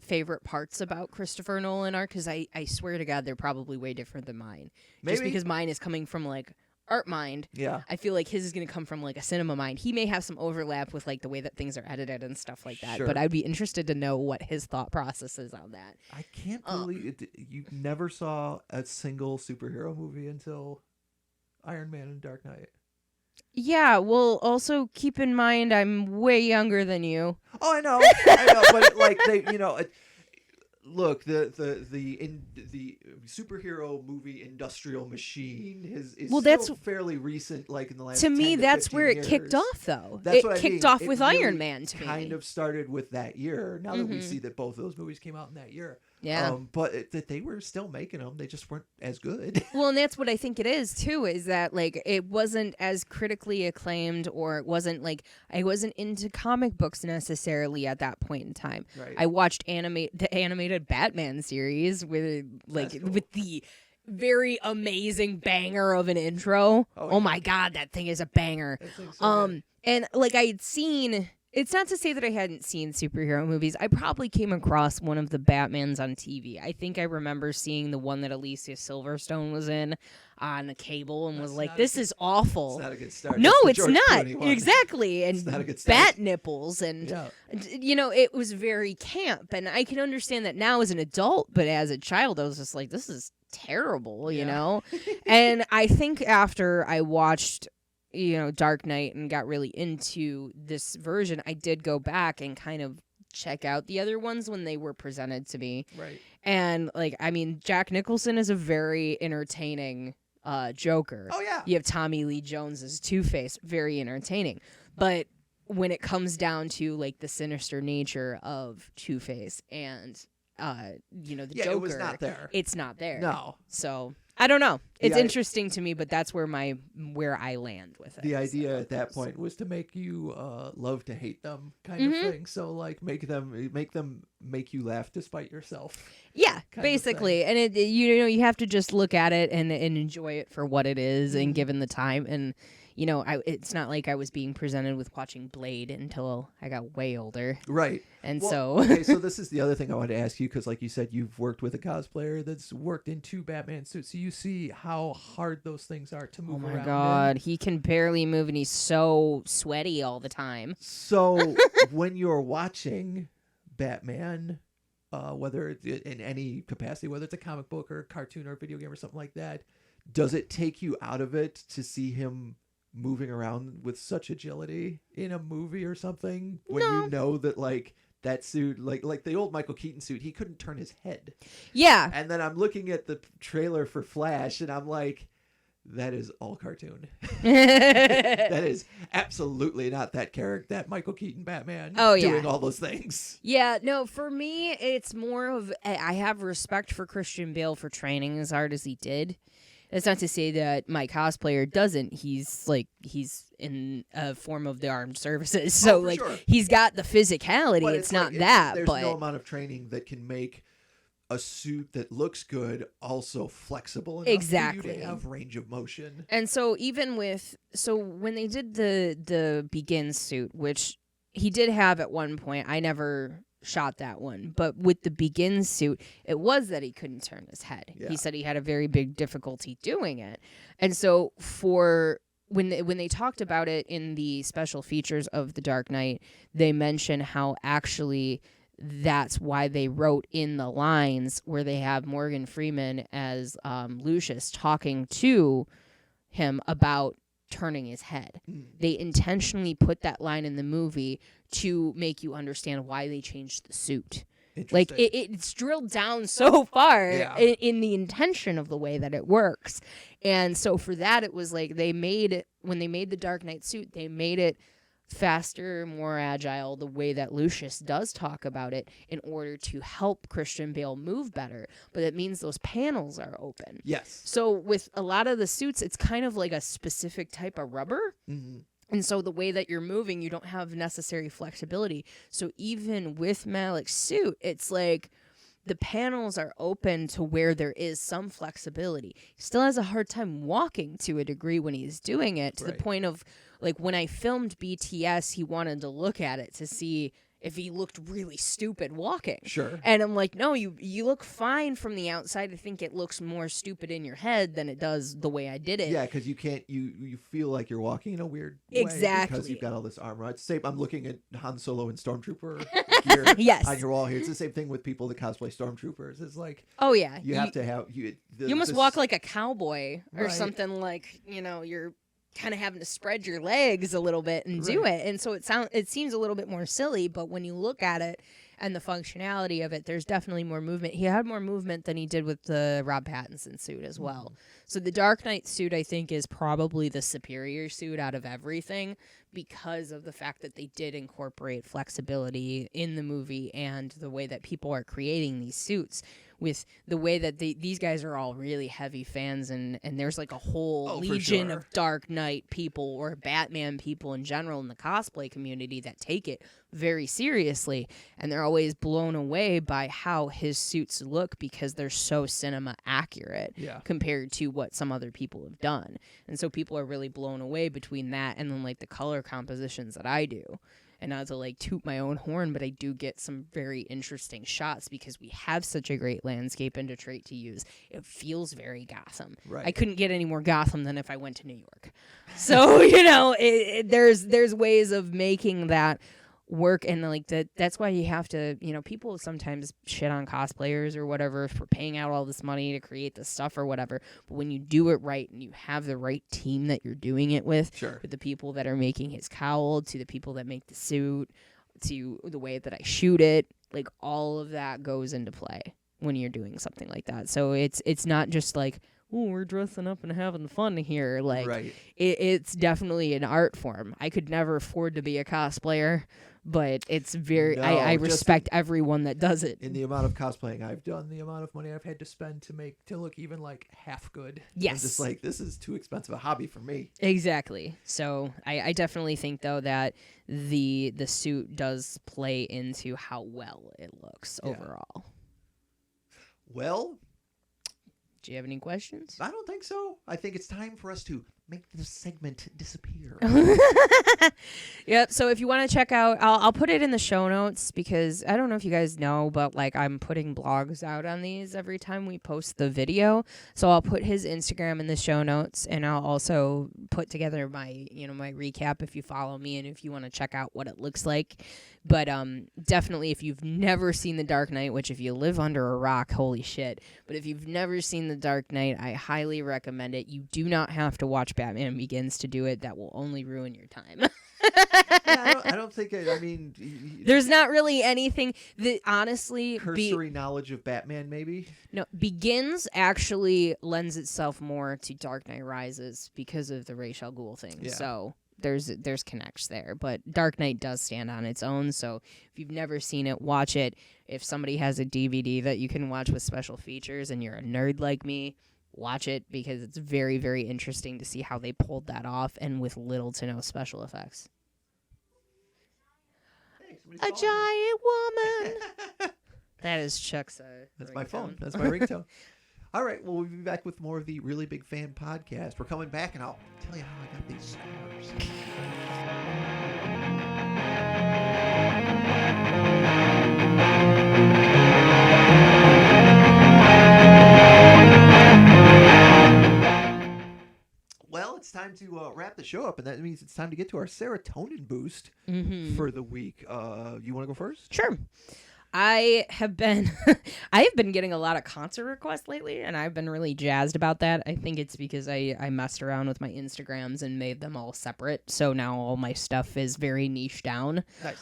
favorite parts about Christopher Nolan are, because I swear to God they're probably way different than mine. Maybe. Just because mine is coming from like art mind. Yeah. I feel like his is going to come from like a cinema mind. He may have some overlap with like the way that things are edited and stuff like that. Sure. But I'd be interested to know what his thought process is on that. I can't believe it. You never saw a single superhero movie until Iron Man and Dark Knight. Yeah, well, also keep in mind I'm way younger than you. Oh, I know, but like they, look, the superhero movie industrial machine is Well, still that's fairly recent. Like in the last to me, 10 to that's 15 where it years. kicked off, though. That's It what I kicked mean. off It with really Iron Man to me. Kind of started with that year. Now that we see that both of those movies came out in that year. Yeah. But that they were still making them. They just weren't as good. Well, and that's what I think it is too, is that like it wasn't as critically acclaimed, or it wasn't like I wasn't into comic books necessarily at that point in time. Right. I watched the animated Batman series with with the very amazing banger of an intro. Oh my God, that thing is a banger. And like I had seen. It's not to say that I hadn't seen superhero movies. I probably came across one of the Batmans on TV. I think I remember seeing the one that Alicia Silverstone was in on cable and was like, this is awful. It's not a good start. No, That's the it's George not. Clooney one. Exactly. And It's not a good start. bat nipples. And, it was very camp. And I can understand that now as an adult, but as a child, I was just like, this is terrible, you know? And I think after I watched Dark Knight and got really into this version, I did go back and kind of check out the other ones when they were presented to me. Right. And Jack Nicholson is a very entertaining Joker. Oh yeah. You have Tommy Lee Jones as Two-Face, very entertaining. But when it comes down to like the sinister nature of Two-Face and the Joker, it was not there. It's not there. No. So I don't know. It's interesting to me, but that's where I land with it. The idea at that point was to make you love to hate them, kind of thing. So like make them make you laugh despite yourself. Yeah, basically. And it you have to just look at it and enjoy it for what it is, and given the time. And it's not like I was being presented with watching Blade until I got way older. Right. And okay, so this is the other thing I wanted to ask you, because like you said, you've worked with a cosplayer that's worked in 2 Batman suits. So you see how hard those things are to move around. Oh my God. He can barely move and he's so sweaty all the time. So when you're watching Batman, whether it's in any capacity, whether it's a comic book or a cartoon or a video game or something like that, does it take you out of it to see him moving around with such agility in a movie or something when No. you know that like that suit, like the old Michael Keaton suit, he couldn't turn his head. Yeah. And then I'm looking at the trailer for Flash, and I'm like, that is all cartoon. That is absolutely not that Michael Keaton Batman doing all those things. Yeah, no, for me, it's more of I have respect for Christian Bale for training as hard as he did. That's not to say that my cosplayer doesn't. He's in a form of the armed services, so sure. He's got the physicality. But it's not that. There's but no amount of training that can make a suit that looks good also flexible enough for you to have range of motion. And so even when they did the Begin suit, which he did have at one point, I never shot that one, but with the Begin suit, it was that he couldn't turn his head. Yeah. He said he had a very big difficulty doing it. And so when they talked about it in the special features of The Dark Knight, they mention how actually that's why they wrote in the lines where they have Morgan Freeman as Lucius talking to him about turning his head. They intentionally put that line in the movie to make you understand why they changed the suit. Like it's drilled down so far in the intention of the way that it works. And so for that, it was like when they made the Dark Knight suit, they made it faster, more agile, the way that Lucius does talk about it, in order to help Christian Bale move better. But it means those panels are open. Yes. So with a lot of the suits, it's kind of like a specific type of rubber. Mm-hmm. And so the way that you're moving, you don't have necessary flexibility. So even with Malik's suit, it's like the panels are open to where there is some flexibility. He still has a hard time walking to a degree when he's doing it, to the point of, like, when I filmed BTS, he wanted to look at it to see if he looked really stupid walking. Sure. And I'm like, no, you look fine from the outside. I think it looks more stupid in your head than it does the way I did it. Yeah, because you can't, you feel like you're walking in a weird way. Exactly. Because you've got all this armor. It's the same, I'm looking at Han Solo and Stormtrooper gear on your wall here. It's the same thing with people that cosplay Stormtroopers. It's like, oh yeah, you have to have, you must walk like a cowboy or something, like, you're kind of having to spread your legs a little bit and do it. And so it seems a little bit more silly, but when you look at it and the functionality of it, there's definitely more movement. He had more movement than he did with the Rob Pattinson suit as well. So the Dark Knight suit, I think, is probably the superior suit out of everything, because of the fact that they did incorporate flexibility in the movie and the way that people are creating these suits, with the way that these guys are all really heavy fans, and there's like a whole legion of Dark Knight people, or Batman people in general, in the cosplay community that take it very seriously, and they're always blown away by how his suits look, because they're so cinema accurate compared to what some other people have done. And so people are really blown away between that and then like the color compositions that I do. And not to like toot my own horn, but I do get some very interesting shots because we have such a great landscape in Detroit to use. It feels very Gotham. Right. I couldn't get any more Gotham than if I went to New York. So, there's ways of making that work, and like that's why you have to, people sometimes shit on cosplayers or whatever for paying out all this money to create this stuff or whatever, but when you do it right and you have the right team that you're doing it with the people that are making his cowl, to the people that make the suit, to the way that I shoot it, like all of that goes into play when you're doing something like that. So it's not just like, oh, we're dressing up and having fun here. Like, it's definitely an art form. I could never afford to be a cosplayer, but it's very, I respect everyone that does it. In the amount of cosplaying I've done, the amount of money I've had to spend to look even like half good. Yes. I'm just like, this is too expensive a hobby for me. Exactly. So I definitely think, though, that the suit does play into how well it looks overall. Well, do you have any questions? I don't think so. I think it's time for us to make this segment disappear. Yep. So if you want to check out, I'll put it in the show notes, because I don't know if you guys know, but like I'm putting blogs out on these every time we post the video. So I'll put his Instagram in the show notes, and I'll also put together my my recap if you follow me and if you want to check out what it looks like. But definitely, if you've never seen The Dark Knight, which if you live under a rock, holy shit. But if you've never seen The Dark Knight, I highly recommend it. You do not have to watch Batman Begins to do it, that will only ruin your time. I don't think it. I mean, there's not really anything that honestly cursory knowledge of Batman, maybe. No, Begins actually lends itself more to Dark Knight Rises because of the Ra's al Ghul thing. Yeah. So there's connects there, but Dark Knight does stand on its own. So if you've never seen it, watch it. If somebody has a DVD that you can watch with special features and you're a nerd like me, watch it, because it's very, very interesting to see how they pulled that off and with little to no special effects. A giant woman. That is Chuck's. That's ringtone. my phone. That's my ringtone. All right. Well, we'll be back with more of the Really Big Fan podcast. We're coming back, and I'll tell you how I got these scars. Well, it's time to wrap the show up, and that means it's time to get to our serotonin boost for the week. You want to go first? Sure. I have been getting a lot of concert requests lately, and I've been really jazzed about that. I think it's because I messed around with my Instagrams and made them all separate, so now all my stuff is very niche down. Nice.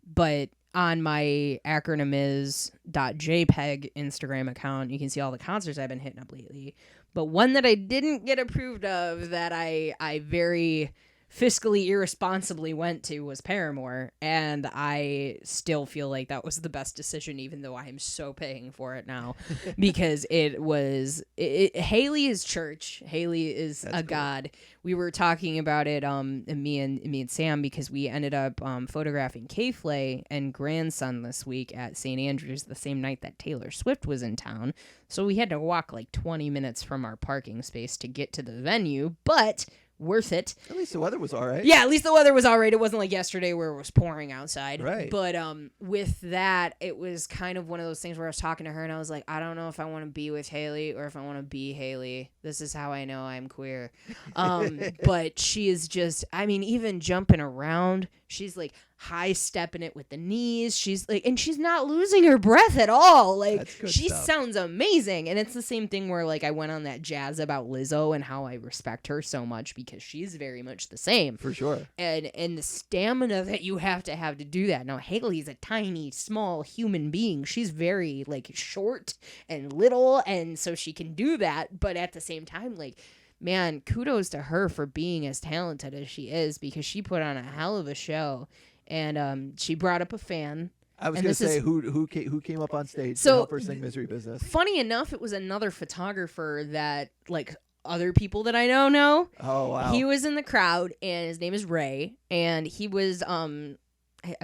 But on my acronyms.jpg Instagram account, you can see all the concerts I've been hitting up lately. But one that I didn't get approved of, that I very fiscally irresponsibly went to, was Paramore, and I still feel like that was the best decision, even though I'm so paying for it now, because Haley is church. Haley is That's a cool. god. We were talking about it, me and Sam, because we ended up photographing K-Flay and grandson this week at St. Andrews, the same night that Taylor Swift was in town. So we had to walk like 20 minutes from our parking space to get to the venue, but worth it. At least the weather was all right. Yeah, at least the weather was all right. It wasn't like yesterday where it was pouring outside. Right. But with that, it was kind of one of those things where I was talking to her and I was like, I don't know if I want to be with Haley or if I want to be Haley. This is how I know I'm queer. But she is just, I mean, even jumping around, she's like high stepping it with the knees. She's like, and she's not losing her breath at all. Like, That's good she stuff. sounds amazing. And it's the same thing where like I went on that jazz about Lizzo and how I respect her so much, because she's very much the same. For sure. And the stamina that you have to do that. Now, Haley's a tiny, small human being. She's very like short and little, and so she can do that. But at the same time, like, man, kudos to her for being as talented as she is, because she put on a hell of a show. And she brought up a fan. I was going to say, who came up on stage to help her sing Misery Business? Funny enough, it was another photographer that, like, other people that I know. Oh, wow. He was in the crowd, and his name is Ray, and he was, I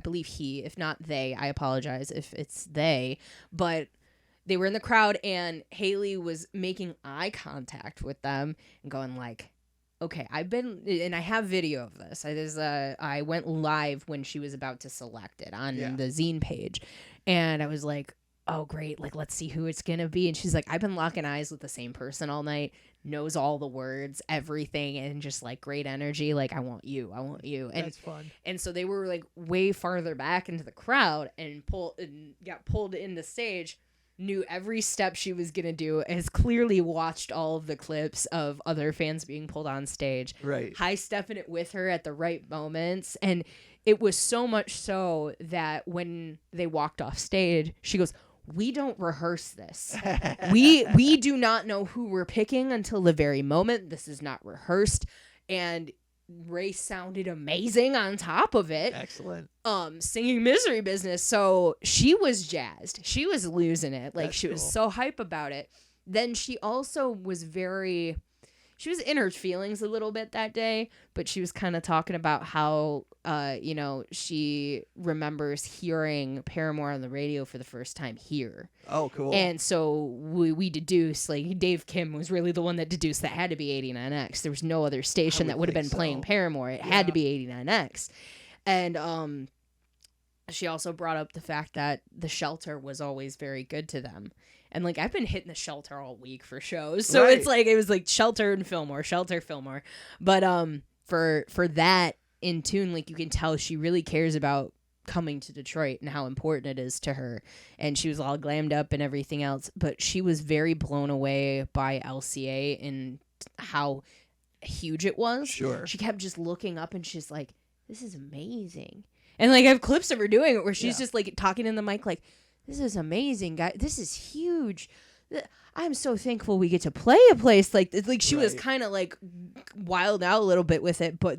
believe he, if not they, I apologize if it's they, but they were in the crowd, and Haley was making eye contact with them and going like, okay, and I have video of this. I went live when she was about to select it on the zine page, and I was like, oh, great, like, let's see who it's gonna be. And she's like, I've been locking eyes with the same person all night, knows all the words, everything, and just like great energy. Like, I want you. And that's fun. And so they were like way farther back into the crowd and got pulled in the stage. Knew every step she was going to do, has clearly watched all of the clips of other fans being pulled on stage. Right. High stepping it with her at the right moments. And it was so much so that when they walked off stage, she goes, we don't rehearse this. we do not know who we're picking until the very moment. This is not rehearsed. And Ray sounded amazing on top of it. Excellent. Singing Misery Business. So she was jazzed. She was losing it. Like, That's she cool. was so hype about it. Then she also was she was in her feelings a little bit that day, but she was kind of talking about how, she remembers hearing Paramore on the radio for the first time here. Oh, cool. And so we deduced, like, Dave Kim was really the one that deduced that had to be 89X. There was no other station that would have been playing Paramore. It had to be 89X. And she also brought up the fact that the Shelter was always very good to them. And, like, I've been hitting the Shelter all week for shows. So Right. it's like, it was like Shelter and Fillmore. But for that in tune, like, you can tell she really cares about coming to Detroit and how important it is to her. And she was all glammed up and everything else. But she was very blown away by LCA and how huge it was. Sure. She kept just looking up and she's like, this is amazing. And like I have clips of her doing it where she's just like talking in the mic like, this is amazing, guys. This is huge. I'm so thankful we get to play a place like this. Like she was kind of like wild out a little bit with it, but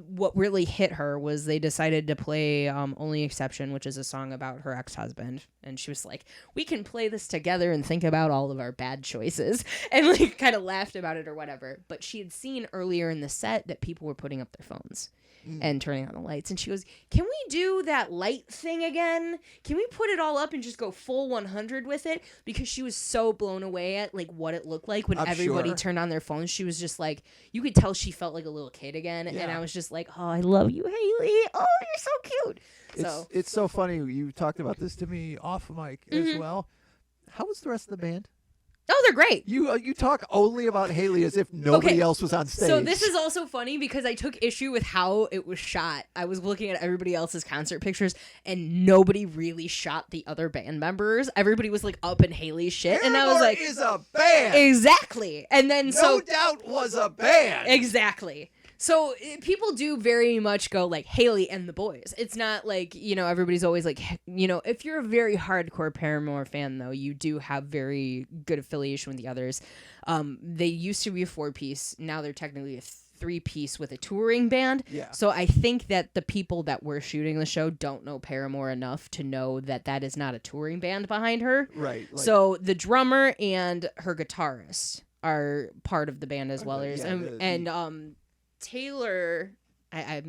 what really hit her was they decided to play Only Exception, which is a song about her ex-husband. And she was like, we can play this together and think about all of our bad choices. And like kind of laughed about it or whatever. But she had seen earlier in the set that people were putting up their phones and turning on the lights. And she goes, can we do that light thing again? Can we put it all up and just go full 100 with it? Because she was so blown away at like what it looked like when everybody turned on their phones. She was just like, you could tell she felt like a little kid again. And I was just like, oh, I love you, Haley. Oh, you're so cute. It's so funny. You talked about this to me off mic as well. How was the rest of the band? Oh, they're great. You talk only about Haley as if nobody else was on stage. So this is also funny because I took issue with how it was shot. I was looking at everybody else's concert pictures, and nobody really shot the other band members. Everybody was like up in Haley's shit, and I was like, "Is a band exactly." And then no doubt was a band exactly. So people do very much go like Haley and the boys. It's not like, everybody's always like, if you're a very hardcore Paramore fan, though, you do have very good affiliation with the others. They used to be a 4-piece. Now they're technically a 3-piece with a touring band. Yeah. So I think that the people that were shooting the show don't know Paramore enough to know that that is not a touring band behind her. Right. So the drummer and her guitarist are part of the band as well. Taylor, I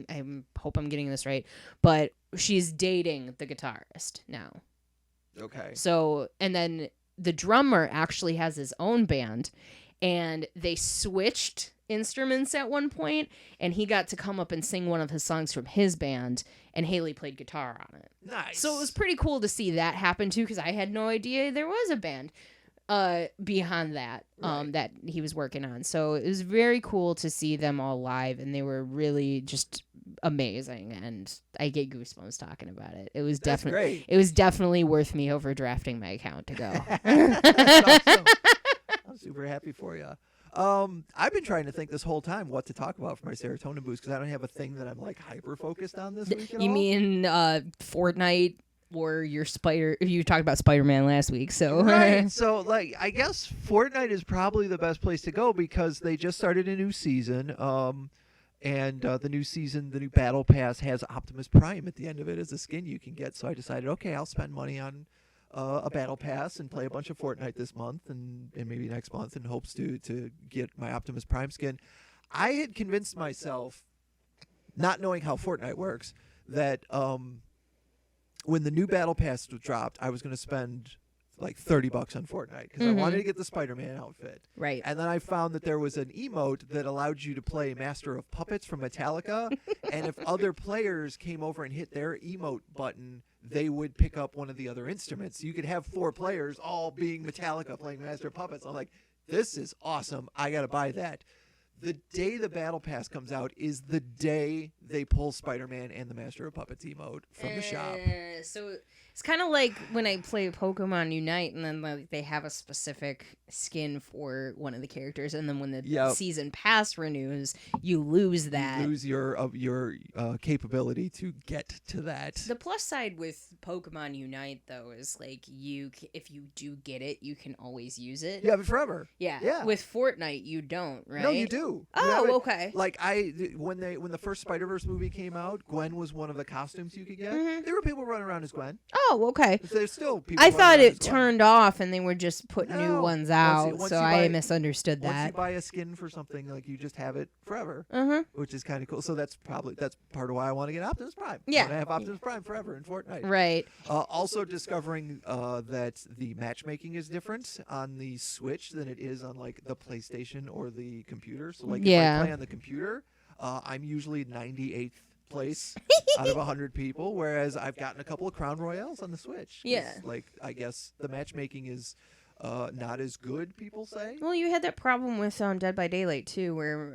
hope I'm getting this right, but she's dating the guitarist now. Okay. So, and then the drummer actually has his own band, and they switched instruments at one point, and he got to come up and sing one of his songs from his band, and Haley played guitar on it. Nice. So it was pretty cool to see that happen too, because I had no idea there was a band beyond that that he was working on. So it was very cool to see them all live, and they were really just amazing, and I get goosebumps talking about it. It was definitely worth me overdrafting my account to go. That's awesome. I'm super happy for you. I've been trying to think this whole time what to talk about for my serotonin boost because I don't have a thing that I'm like hyper focused on this week at all. You mean Fortnite? Or your you talked about Spider-Man last week, so right. So like, I guess Fortnite is probably the best place to go because they just started a new season. And the new season, the new Battle Pass has Optimus Prime at the end of it as a skin you can get. So I decided, okay, I'll spend money on a Battle Pass and play a bunch of Fortnite this month and maybe next month in hopes to get my Optimus Prime skin. I had convinced myself, not knowing how Fortnite works, that when the new Battle Pass was dropped, I was going to spend like $30 on Fortnite because I wanted to get the Spider-Man outfit. Right. And then I found that there was an emote that allowed you to play Master of Puppets from Metallica. And if other players came over and hit their emote button, they would pick up one of the other instruments. So you could have 4 players all being Metallica playing Master of Puppets. I'm like, this is awesome. I got to buy that. The day the Battle Pass comes out is the day they pull Spider-Man and the Master of Puppets emote from the shop. So it's kind of like when I play Pokemon Unite, and then like they have a specific skin for one of the characters, and then when the season pass renews, you lose that. You lose your capability to get to that. The plus side with Pokemon Unite, though, is like if you do get it, you can always use it. You have it forever. Yeah. With Fortnite, you don't, right? No, you do. Oh, okay. Like when the first Spider-Verse movie came out, Gwen was one of the costumes you could get. There were people running around as Gwen. Oh, okay. There's still people. I thought it turned off and they were just putting new ones out, once so I misunderstood that. Once you buy a skin for something, like you just have it forever, which is kind of cool. So that's part of why I want to get Optimus Prime. Yeah, I want to have Optimus Prime forever in Fortnite. Right. Also discovering that the matchmaking is different on the Switch than it is on like the PlayStation or the computer. So like if I play on the computer, I'm usually 98th place out of 100 people, whereas I've gotten a couple of Crown Royales on the Switch. Yeah. Like, I guess the matchmaking is not as good, people say. Well, you had that problem with Dead by Daylight, too, where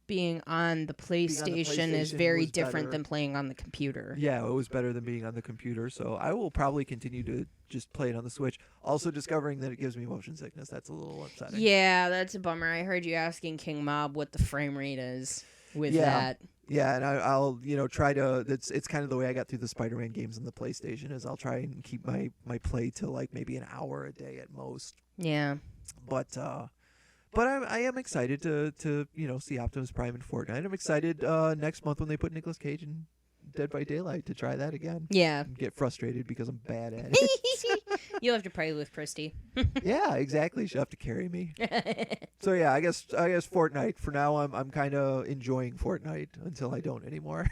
being on the PlayStation is PlayStation very was different better. than playing on the computer. Yeah, it was better than being on the computer, so I will probably continue to just play it on the Switch. Also discovering that it gives me motion sickness. That's a little upsetting. Yeah, that's a bummer. I heard you asking King Mob what the frame rate is with that. Yeah, and I'll try to. It's kind of the way I got through the Spider-Man games on the PlayStation is I'll try and keep my play to like maybe an hour a day at most. Yeah. But I am excited to see Optimus Prime in Fortnite. I'm excited next month when they put Nicolas Cage in Dead by Daylight to try that again. Yeah. And get frustrated because I'm bad at it. You'll have to play with Christy. Yeah, exactly. She'll have to carry me. So yeah, I guess Fortnite. For now, I'm kind of enjoying Fortnite until I don't anymore.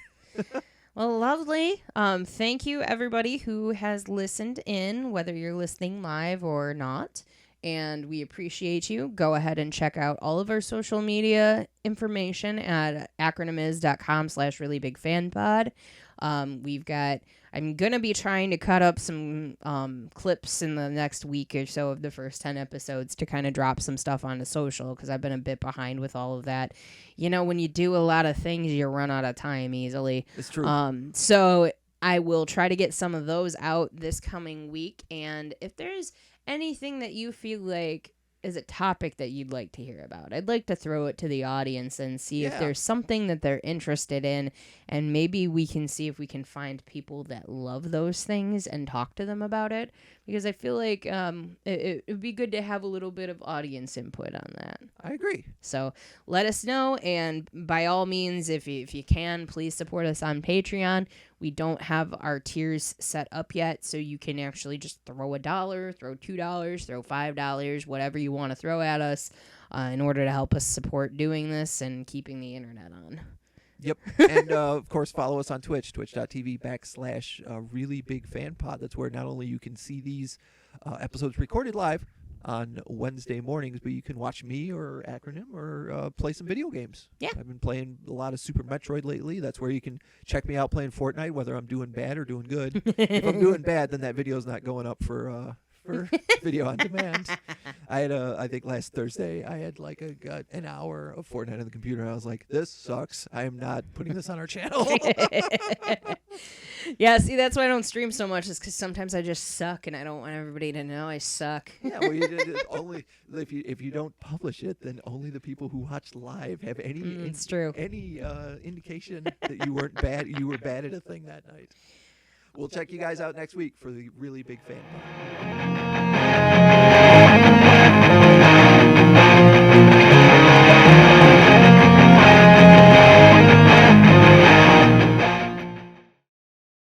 Well, lovely. Thank you, everybody who has listened in, whether you're listening live or not. And we appreciate you. Go ahead and check out all of our social media information at acronymiz.com/reallyBigFanPod. I'm going to be trying to cut up some clips in the next week or so of the first 10 episodes to kind of drop some stuff onto social because I've been a bit behind with all of that. When you do a lot of things, you run out of time easily. It's true. So I will try to get some of those out this coming week. And if there's anything that you feel like is a topic that you'd like to hear about, I'd like to throw it to the audience and see if there's something that they're interested in, and maybe we can see if we can find people that love those things and talk to them about it, because I feel like it would be good to have a little bit of audience input on that. I agree. So let us know, and by all means, if you can, please support us on Patreon. We don't have our tiers set up yet, so you can actually just throw $1, throw $2, throw $5, whatever you want to throw at us in order to help us support doing this and keeping the internet on. Yep. And, of course, follow us on Twitch, twitch.tv/ReallyBigFanPod. That's where not only you can see these episodes recorded live on Wednesday mornings, but you can watch me or Acronym or play some video games. Yeah. I've been playing a lot of Super Metroid lately. That's where you can check me out playing Fortnite, whether I'm doing bad or doing good. If I'm doing bad, then that video's not going up for video on demand. I think last Thursday, I had like an hour of Fortnite on the computer. And I was like, this sucks. I am not putting this on our channel. Yeah, see, that's why I don't stream so much, is because sometimes I just suck, and I don't want everybody to know I suck. Yeah, well, only if you don't publish it, then only the people who watch live have any it's true. any indication that you weren't bad. You were bad at a thing that night. We'll check you guys out next week for the Really Big Fan Pod.